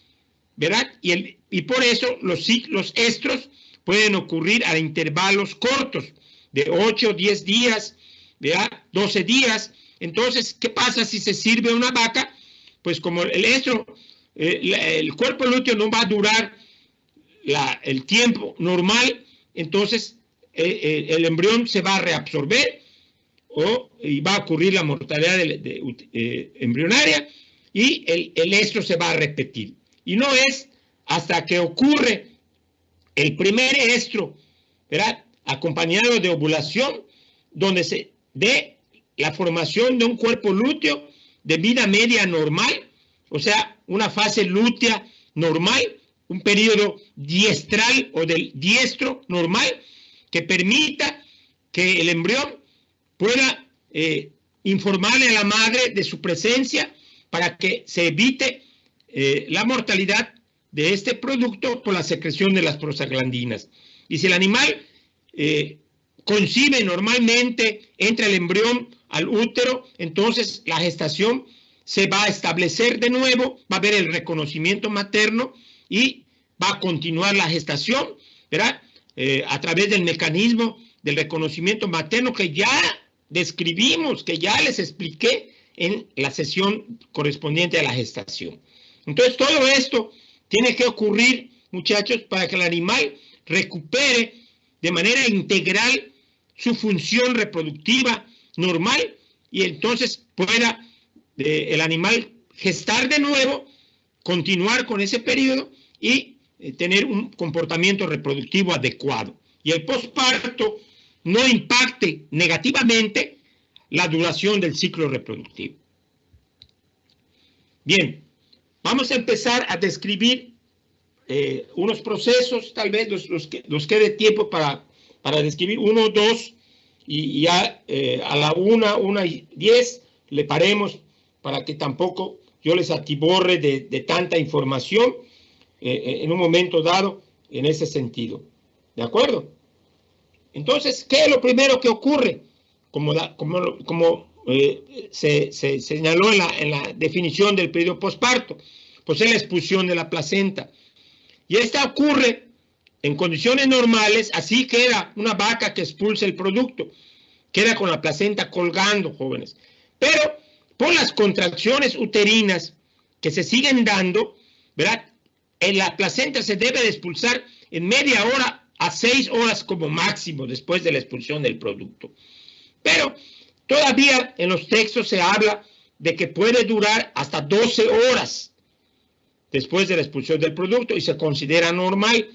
¿verdad? Y por eso los ciclos estros pueden ocurrir a intervalos cortos, de 8, 10 días, ¿verdad? 12 días. Entonces, ¿qué pasa si se sirve una vaca? Pues como el estro, el cuerpo lúteo no va a durar el tiempo normal, entonces el embrión se va a reabsorber y va a ocurrir la mortalidad embrionaria y el estro se va a repetir. Y no es hasta que ocurre el primer estro, ¿verdad?, acompañado de ovulación, donde se dé la formación de un cuerpo lúteo de vida media normal, o sea, una fase lútea normal, un periodo diestral o del diestro normal, que permita que el embrión pueda informarle a la madre de su presencia para que se evite la mortalidad de este producto por la secreción de las prostaglandinas. Y si el animal concibe normalmente, entra el embrión al útero, entonces la gestación se va a establecer de nuevo, va a haber el reconocimiento materno y va a continuar la gestación, ¿verdad? A través del mecanismo del reconocimiento materno que ya describimos, que ya les expliqué en la sesión correspondiente a la gestación. Entonces, todo esto tiene que ocurrir, muchachos, para que el animal recupere de manera integral su función reproductiva normal y entonces pueda el animal gestar de nuevo, continuar con ese periodo y tener un comportamiento reproductivo adecuado. Y el posparto no impacte negativamente la duración del ciclo reproductivo. Bien, vamos a empezar a describir unos procesos, tal vez los quede tiempo para describir 1 o 2, y ya a la 1:10 le paremos para que tampoco yo les atiborre de tanta información en un momento dado en ese sentido. ¿De acuerdo? Entonces, ¿qué es lo primero que ocurre? Como se señaló en la definición del periodo posparto, pues es la expulsión de la placenta. Y esta ocurre en condiciones normales, así queda una vaca que expulsa el producto, queda con la placenta colgando, jóvenes. Pero por las contracciones uterinas que se siguen dando, ¿verdad?, la placenta se debe de expulsar en media hora a 6 horas como máximo después de la expulsión del producto. Pero todavía en los textos se habla de que puede durar hasta 12 horas después de la expulsión del producto y se considera normal.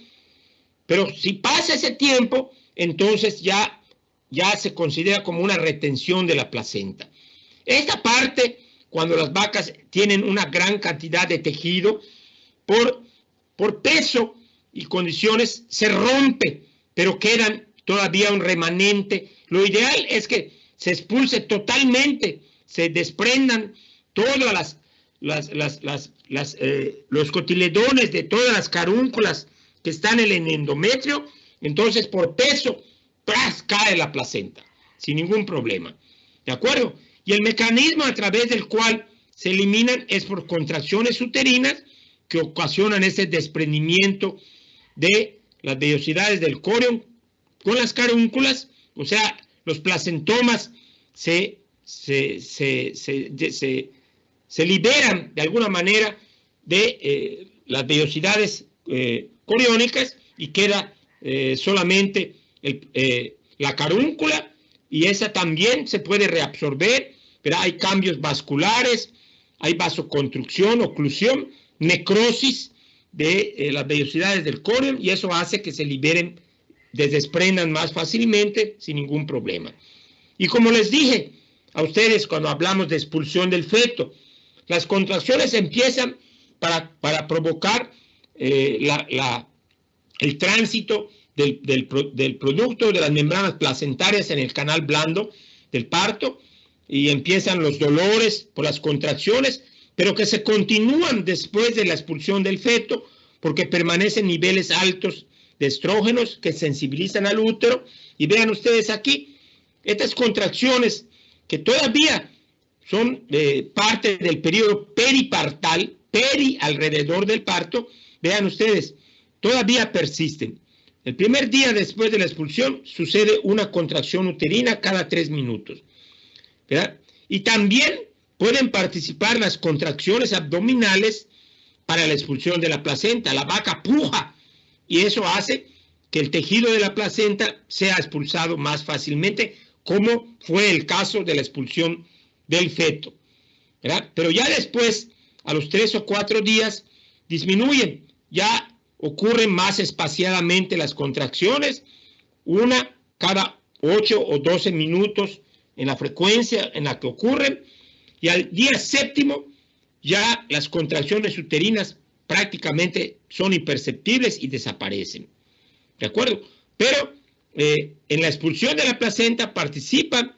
Pero si pasa ese tiempo, entonces ya se considera como una retención de la placenta. Esta parte, cuando las vacas tienen una gran cantidad de tejido, por peso y condiciones se rompe, pero quedan todavía un remanente. Lo ideal es que se expulse totalmente, se desprendan todas los cotiledones de todas las carúnculas que están en el endometrio, entonces por peso, ¡pras!, cae la placenta, sin ningún problema. ¿De acuerdo? Y el mecanismo a través del cual se eliminan es por contracciones uterinas que ocasionan ese desprendimiento de las vellosidades del corión con las carúnculas, o sea, los placentomas se liberan de alguna manera de las vellosidades coriónicas y queda solamente la carúncula, y esa también se puede reabsorber, pero hay cambios vasculares, hay vasoconstrucción, oclusión, necrosis de las vellosidades del corión, y eso hace que se liberen, desprendan más fácilmente sin ningún problema. Y como les dije a ustedes cuando hablamos de expulsión del feto, las contracciones empiezan para provocar el tránsito del producto de las membranas placentarias en el canal blando del parto, y empiezan los dolores por las contracciones, pero que se continúan después de la expulsión del feto porque permanecen niveles altos de estrógenos que sensibilizan al útero. Y vean ustedes aquí, estas contracciones que todavía son parte del periodo peripartal, alrededor del parto, vean ustedes, todavía persisten. El primer día después de la expulsión sucede una contracción uterina cada 3 minutos, ¿verdad? Y también pueden participar las contracciones abdominales para la expulsión de la placenta. La vaca puja y eso hace que el tejido de la placenta sea expulsado más fácilmente, como fue el caso de la expulsión del feto, ¿verdad? Pero ya después, a los 3 o 4 días, disminuyen, ya ocurren más espaciadamente las contracciones, una cada 8 o 12 minutos en la frecuencia en la que ocurren, y al día 7º ya las contracciones uterinas prácticamente son imperceptibles y desaparecen, ¿de acuerdo? Pero en la expulsión de la placenta participan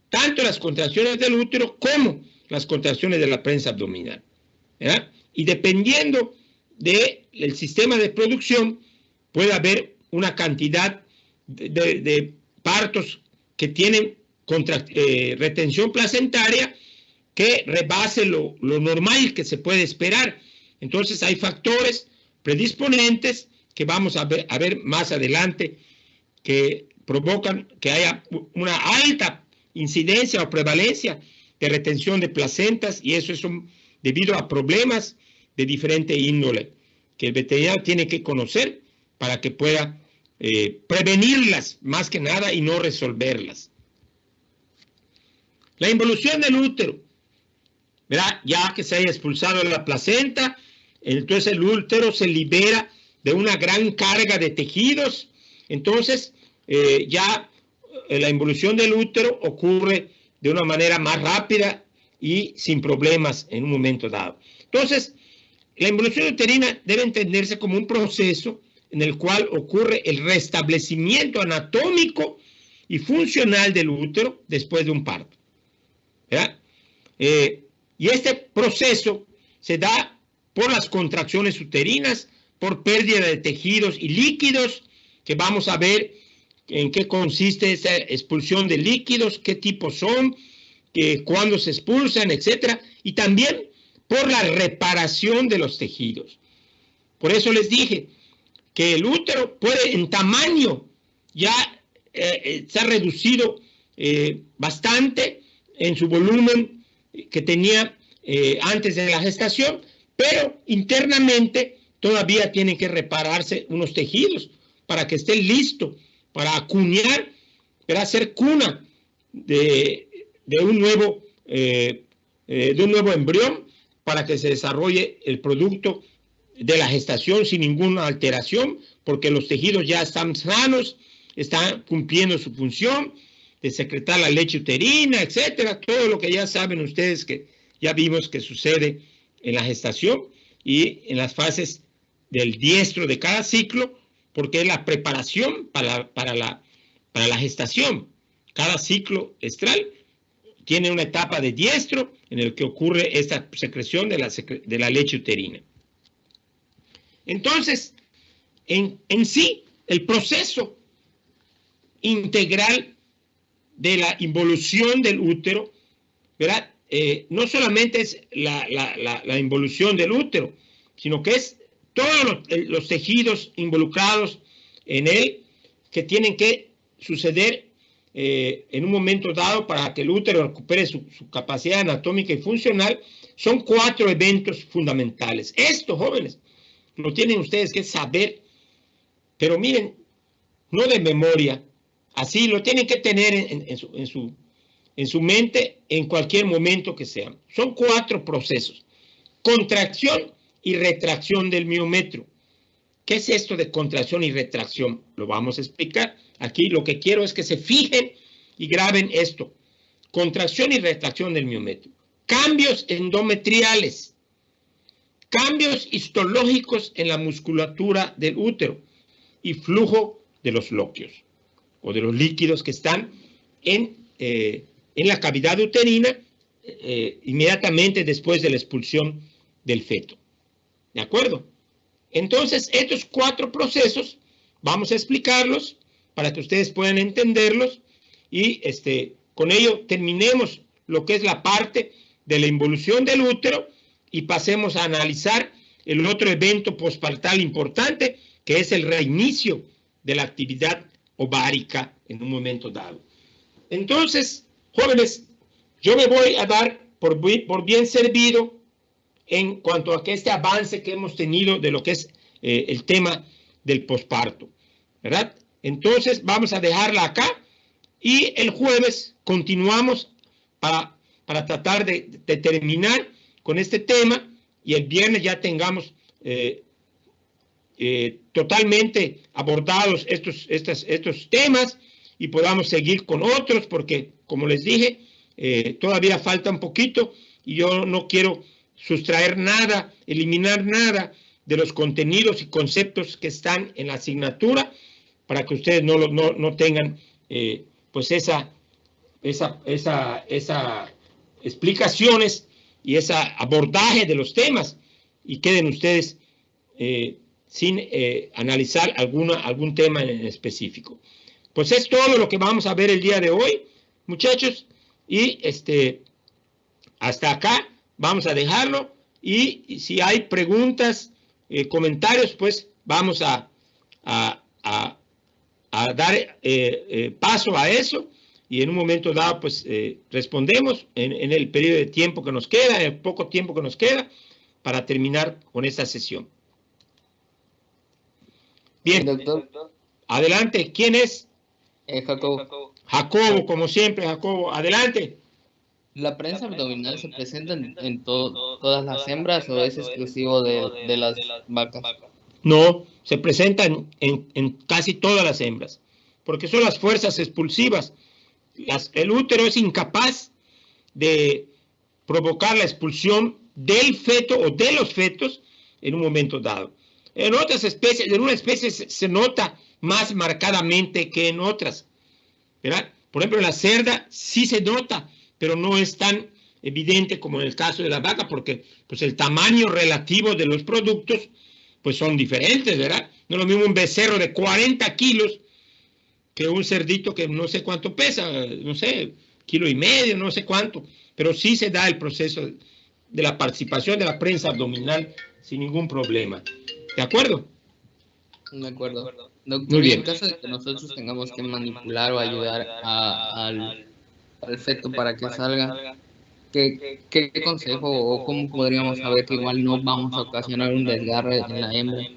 tanto las contracciones del útero como las contracciones de la prensa abdominal, ¿verdad? Y dependiendo del sistema de producción, puede haber una cantidad de partos que tienen retención placentaria que rebase lo normal que se puede esperar. Entonces hay factores predisponentes que vamos a ver más adelante que provocan que haya una alta incidencia o prevalencia de retención de placentas, y eso es debido a problemas de diferente índole que el veterinario tiene que conocer para que pueda prevenirlas más que nada y no resolverlas. La involución del útero, ¿verdad? Ya que se haya expulsado la placenta, entonces el útero se libera de una gran carga de tejidos. Entonces ya la involución del útero ocurre de una manera más rápida y sin problemas en un momento dado. Entonces, la involución uterina debe entenderse como un proceso en el cual ocurre el restablecimiento anatómico y funcional del útero después de un parto, ¿verdad? Y este proceso se da por las contracciones uterinas, por pérdida de tejidos y líquidos, que vamos a ver en qué consiste esa expulsión de líquidos, qué tipos son, cuándo se expulsan, etcétera, y también por la reparación de los tejidos. Por eso les dije que el útero puede en tamaño ya se ha reducido bastante en su volumen que tenía antes de la gestación, pero internamente todavía tienen que repararse unos tejidos para que esté listo para acuñar, para hacer cuna de un nuevo embrión, para que se desarrolle el producto de la gestación sin ninguna alteración, porque los tejidos ya están sanos, están cumpliendo su función de secretar la leche uterina, etcétera, todo lo que ya saben ustedes que ya vimos que sucede en la gestación y en las fases del diestro de cada ciclo, porque es la preparación para la gestación. Cada ciclo estral tiene una etapa de diestro en el que ocurre esta secreción de la leche uterina. Entonces, en sí, el proceso integral de la involución del útero, ¿verdad? No solamente es la involución del útero, sino que es todos los tejidos involucrados en él que tienen que suceder en un momento dado para que el útero recupere su capacidad anatómica y funcional. Son 4 eventos fundamentales. Esto, jóvenes, lo tienen ustedes que saber, pero miren, no de memoria, así lo tienen que tener en su mente en cualquier momento que sea. Son 4 procesos: contracción y retracción del miometrio. ¿Qué es esto de contracción y retracción? Lo vamos a explicar. Aquí lo que quiero es que se fijen y graben esto: contracción y retracción del miometrio. Cambios endometriales, cambios histológicos en la musculatura del útero y flujo de los lóqueos o de los líquidos que están en la cavidad uterina inmediatamente después de la expulsión del feto. ¿De acuerdo? Entonces, estos 4 procesos vamos a explicarlos para que ustedes puedan entenderlos y con ello terminemos lo que es la parte de la involución del útero y pasemos a analizar el otro evento postpartal importante, que es el reinicio de la actividad ovárica en un momento dado. Entonces, jóvenes, yo me voy a dar por bien servido en cuanto a que este avance que hemos tenido de lo que es el tema del posparto, ¿verdad? Entonces, vamos a dejarla acá y el jueves continuamos para tratar de terminar con este tema y el viernes ya tengamos totalmente abordados estos temas y podamos seguir con otros, porque como les dije, todavía falta un poquito y yo no quiero sustraer nada, eliminar nada de los contenidos y conceptos que están en la asignatura para que ustedes no tengan pues esas explicaciones y ese abordaje de los temas y queden ustedes sin analizar algún tema en específico. Pues es todo lo que vamos a ver el día de hoy, muchachos, y hasta acá vamos a dejarlo y si hay preguntas, comentarios, pues vamos a dar paso a eso y en un momento dado pues respondemos en el periodo de tiempo que nos queda, en el poco tiempo que nos queda para terminar con esta sesión. Bien, doctor. Adelante, ¿quién es? Jacobo. Jacobo, como siempre, Jacobo, adelante. ¿La prensa abdominal se presenta en todas las hembras o es exclusivo de las vacas? No, se presenta en casi todas las hembras, porque son las fuerzas expulsivas. El útero es incapaz de provocar la expulsión del feto o de los fetos en un momento dado. En otras especies, en una especie se nota más marcadamente que en otras, ¿verdad? Por ejemplo, en la cerda sí se nota, pero no es tan evidente como en el caso de la vaca, porque pues el tamaño relativo de los productos pues son diferentes, ¿verdad? No es lo mismo un becerro de 40 kilos que un cerdito que no sé cuánto pesa, no sé, 1,5 kilos, no sé cuánto, pero sí se da el proceso de la participación de la prensa abdominal sin ningún problema. ¿De acuerdo? De acuerdo. Muy Doctor, bien. en caso de que nosotros tengamos que manipular o ayudar al feto para que salga, ¿qué consejo o cómo podríamos saber que igual no vamos a ocasionar un desgarre en la hembra?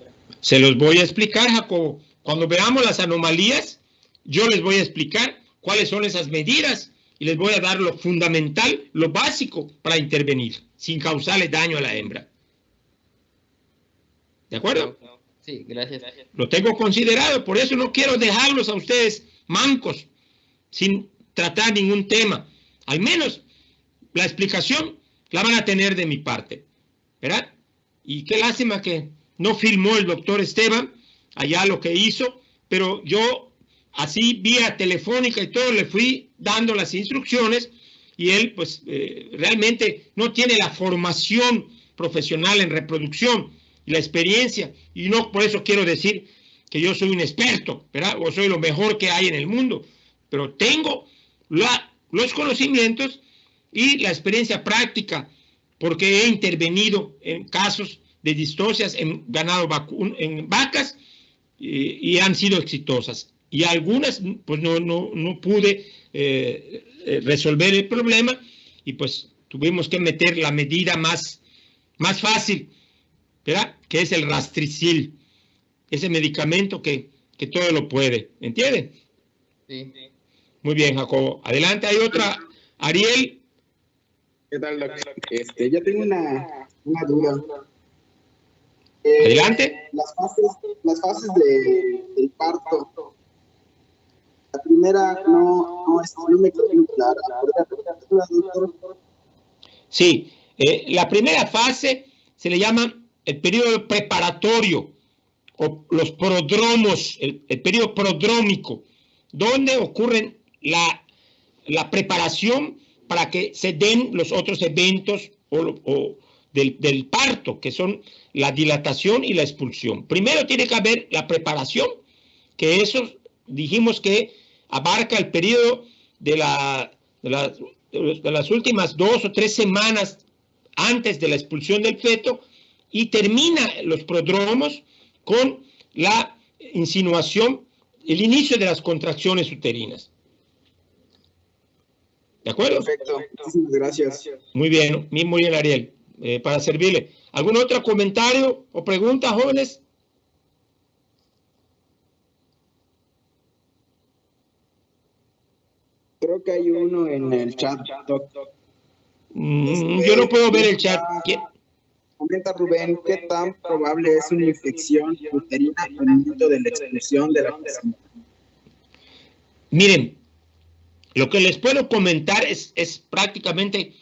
Se los voy a explicar, Jacobo. Cuando veamos las anomalías, yo les voy a explicar cuáles son esas medidas y les voy a dar lo fundamental, lo básico para intervenir sin causarle daño a la hembra. ¿De acuerdo? Sí, gracias. Lo tengo considerado, por eso no quiero dejarlos a ustedes mancos sin tratar ningún tema. Al menos la explicación la van a tener de mi parte, ¿verdad? Y qué lástima que no filmó el doctor Esteban allá lo que hizo, pero yo así vía telefónica y todo le fui dando las instrucciones y él pues realmente no tiene la formación profesional en reproducción y la experiencia, y no por eso quiero decir que yo soy un experto, ¿verdad? O soy lo mejor que hay en el mundo, pero tengo los conocimientos y la experiencia práctica, porque he intervenido en casos de distocias en ganado en vacas y han sido exitosas. Y algunas, pues no pude resolver el problema y pues tuvimos que meter la medida más fácil, ¿verdad? Que es el Rastricil, ese medicamento que todo lo puede, ¿entienden? Sí. Muy bien, Jacobo. Adelante, hay otra. Ariel. ¿Qué tal, doctor? Yo tengo una duda. Adelante. Las fases del parto. La primera no me quedó muy clara. Sí, la primera fase se le llama el periodo preparatorio o los prodromos, el periodo prodrómico, donde ocurren la preparación para que se den los otros eventos del parto, que son la dilatación y la expulsión. Primero tiene que haber la preparación, que eso dijimos que abarca el periodo de la de las últimas 2 o 3 semanas antes de la expulsión del feto y termina los prodromos con la insinuación, el inicio de las contracciones uterinas. ¿De acuerdo? Perfecto, muchísimas gracias. Muy bien, Ariel, para servirle. ¿Algún otro comentario o pregunta, jóvenes? Creo que hay uno en el chat, doctor. Yo no puedo ver el chat. Comenta Rubén, ¿qué tan probable es una infección uterina al momento de la expulsión de la placenta? Miren, lo que les puedo comentar es prácticamente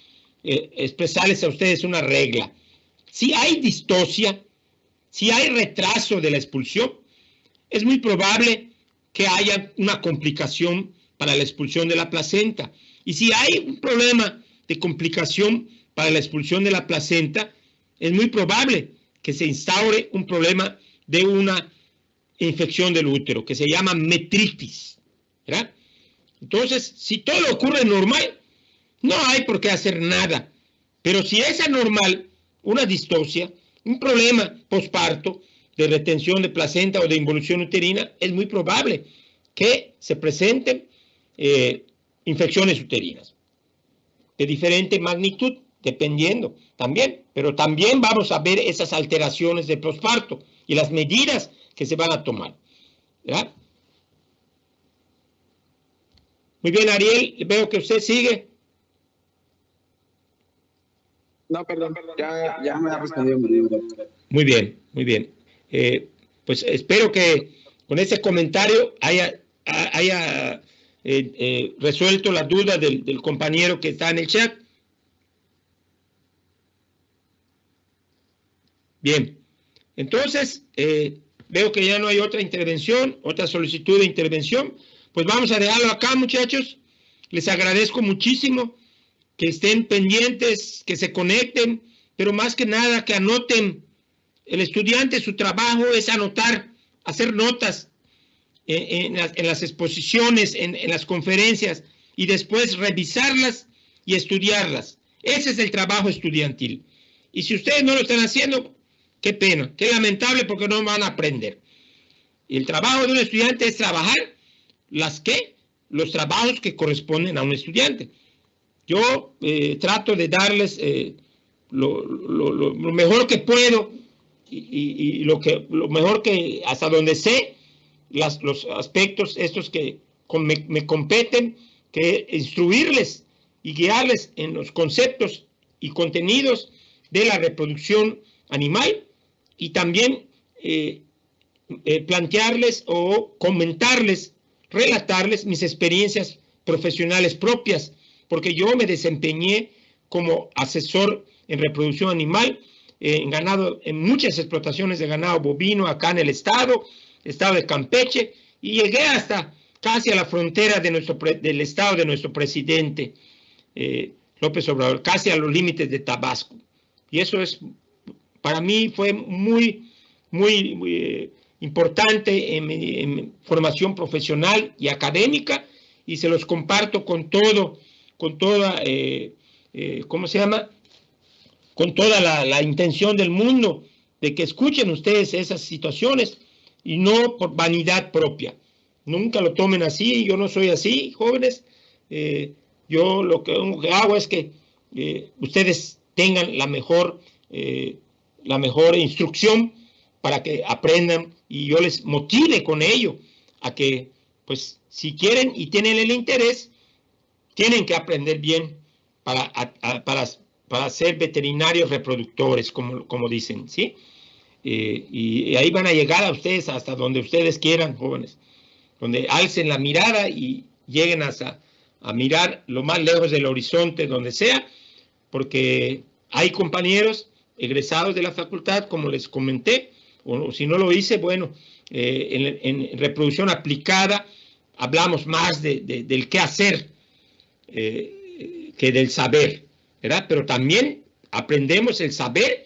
expresarles a ustedes una regla. Si hay distocia, si hay retraso de la expulsión, es muy probable que haya una complicación para la expulsión de la placenta. Y si hay un problema de complicación para la expulsión de la placenta, es muy probable que se instaure un problema de una infección del útero, que se llama metritis, ¿verdad? Entonces, si todo ocurre normal, no hay por qué hacer nada. Pero si es anormal, una distocia, un problema posparto de retención de placenta o de involución uterina, es muy probable que se presenten infecciones uterinas de diferente magnitud, dependiendo también, pero también vamos a ver esas alteraciones de posparto y las medidas que se van a tomar, ¿verdad? Muy bien, Ariel, veo que usted sigue. No, perdón, ya me ha respondido mi doctor. Muy bien, muy bien. Pues espero que con ese comentario haya resuelto la duda del compañero que está en el chat. Bien, entonces veo que ya no hay otra intervención, otra solicitud de intervención. Pues vamos a dejarlo acá, muchachos. Les agradezco muchísimo que estén pendientes, que se conecten, pero más que nada que anoten. El estudiante, su trabajo es anotar, hacer notas en las exposiciones, en las conferencias, y después revisarlas y estudiarlas. Ese es el trabajo estudiantil. Y si ustedes no lo están haciendo, qué pena, qué lamentable, porque no van a aprender. Y el trabajo de un estudiante es trabajar los trabajos que corresponden a un estudiante. Yo trato de darles lo mejor que puedo y lo mejor que hasta donde sé, los aspectos estos que me competen, que instruirles y guiarles en los conceptos y contenidos de la reproducción animal, y también plantearles o comentarles, relatarles mis experiencias profesionales propias, porque yo me desempeñé como asesor en reproducción animal, en ganado, en muchas explotaciones de ganado bovino acá en el estado de Campeche, y llegué hasta casi a la frontera del estado de nuestro presidente López Obrador, casi a los límites de Tabasco. Y eso para mí fue muy importante en mi formación profesional y académica, y se los comparto con toda, ¿cómo se llama? Con toda la intención del mundo de que escuchen ustedes esas situaciones y no por vanidad propia. Nunca lo tomen así, yo no soy así, jóvenes. Yo lo que hago es que ustedes tengan la mejor instrucción para que aprendan, y yo les motive con ello a que, pues, si quieren y tienen el interés, tienen que aprender bien para ser veterinarios reproductores, como dicen, ¿sí? Y ahí van a llegar a ustedes hasta donde ustedes quieran, jóvenes, donde alcen la mirada y lleguen a mirar lo más lejos del horizonte, donde sea, porque hay compañeros egresados de la facultad, como les comenté, o si no lo hice, bueno, en reproducción aplicada hablamos más del qué hacer que del saber, ¿verdad? Pero también aprendemos el saber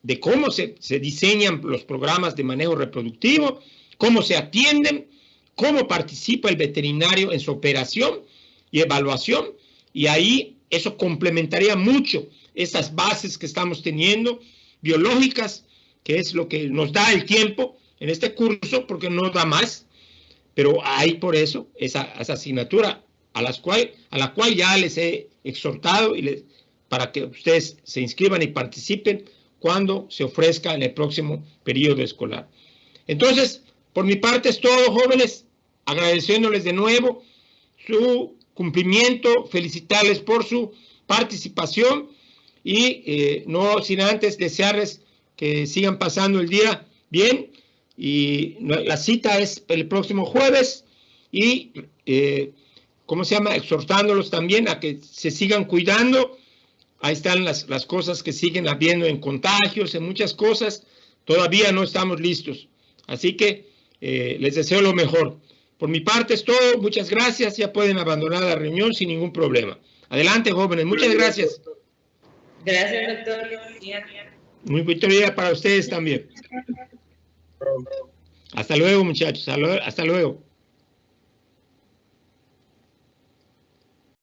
de cómo se diseñan los programas de manejo reproductivo, cómo se atienden, cómo participa el veterinario en su operación y evaluación, y ahí eso complementaría mucho esas bases que estamos teniendo, biológicas, que es lo que nos da el tiempo en este curso, porque no da más, pero hay por eso esa asignatura a la cual ya les he exhortado para que ustedes se inscriban y participen cuando se ofrezca en el próximo periodo escolar. Entonces, por mi parte es todo, jóvenes, agradeciéndoles de nuevo su cumplimiento, felicitarles por su participación y no sin antes desearles que sigan pasando el día bien. Y la cita es el próximo jueves y, ¿cómo se llama? Exhortándolos también a que se sigan cuidando. Ahí están las cosas que siguen habiendo en contagios, en muchas cosas. Todavía no estamos listos. Así que les deseo lo mejor. Por mi parte es todo. Muchas gracias. Ya pueden abandonar la reunión sin ningún problema. Adelante, jóvenes. Muchas gracias. Gracias, doctor. Muy buen día para ustedes también. Hasta luego, muchachos. Hasta luego.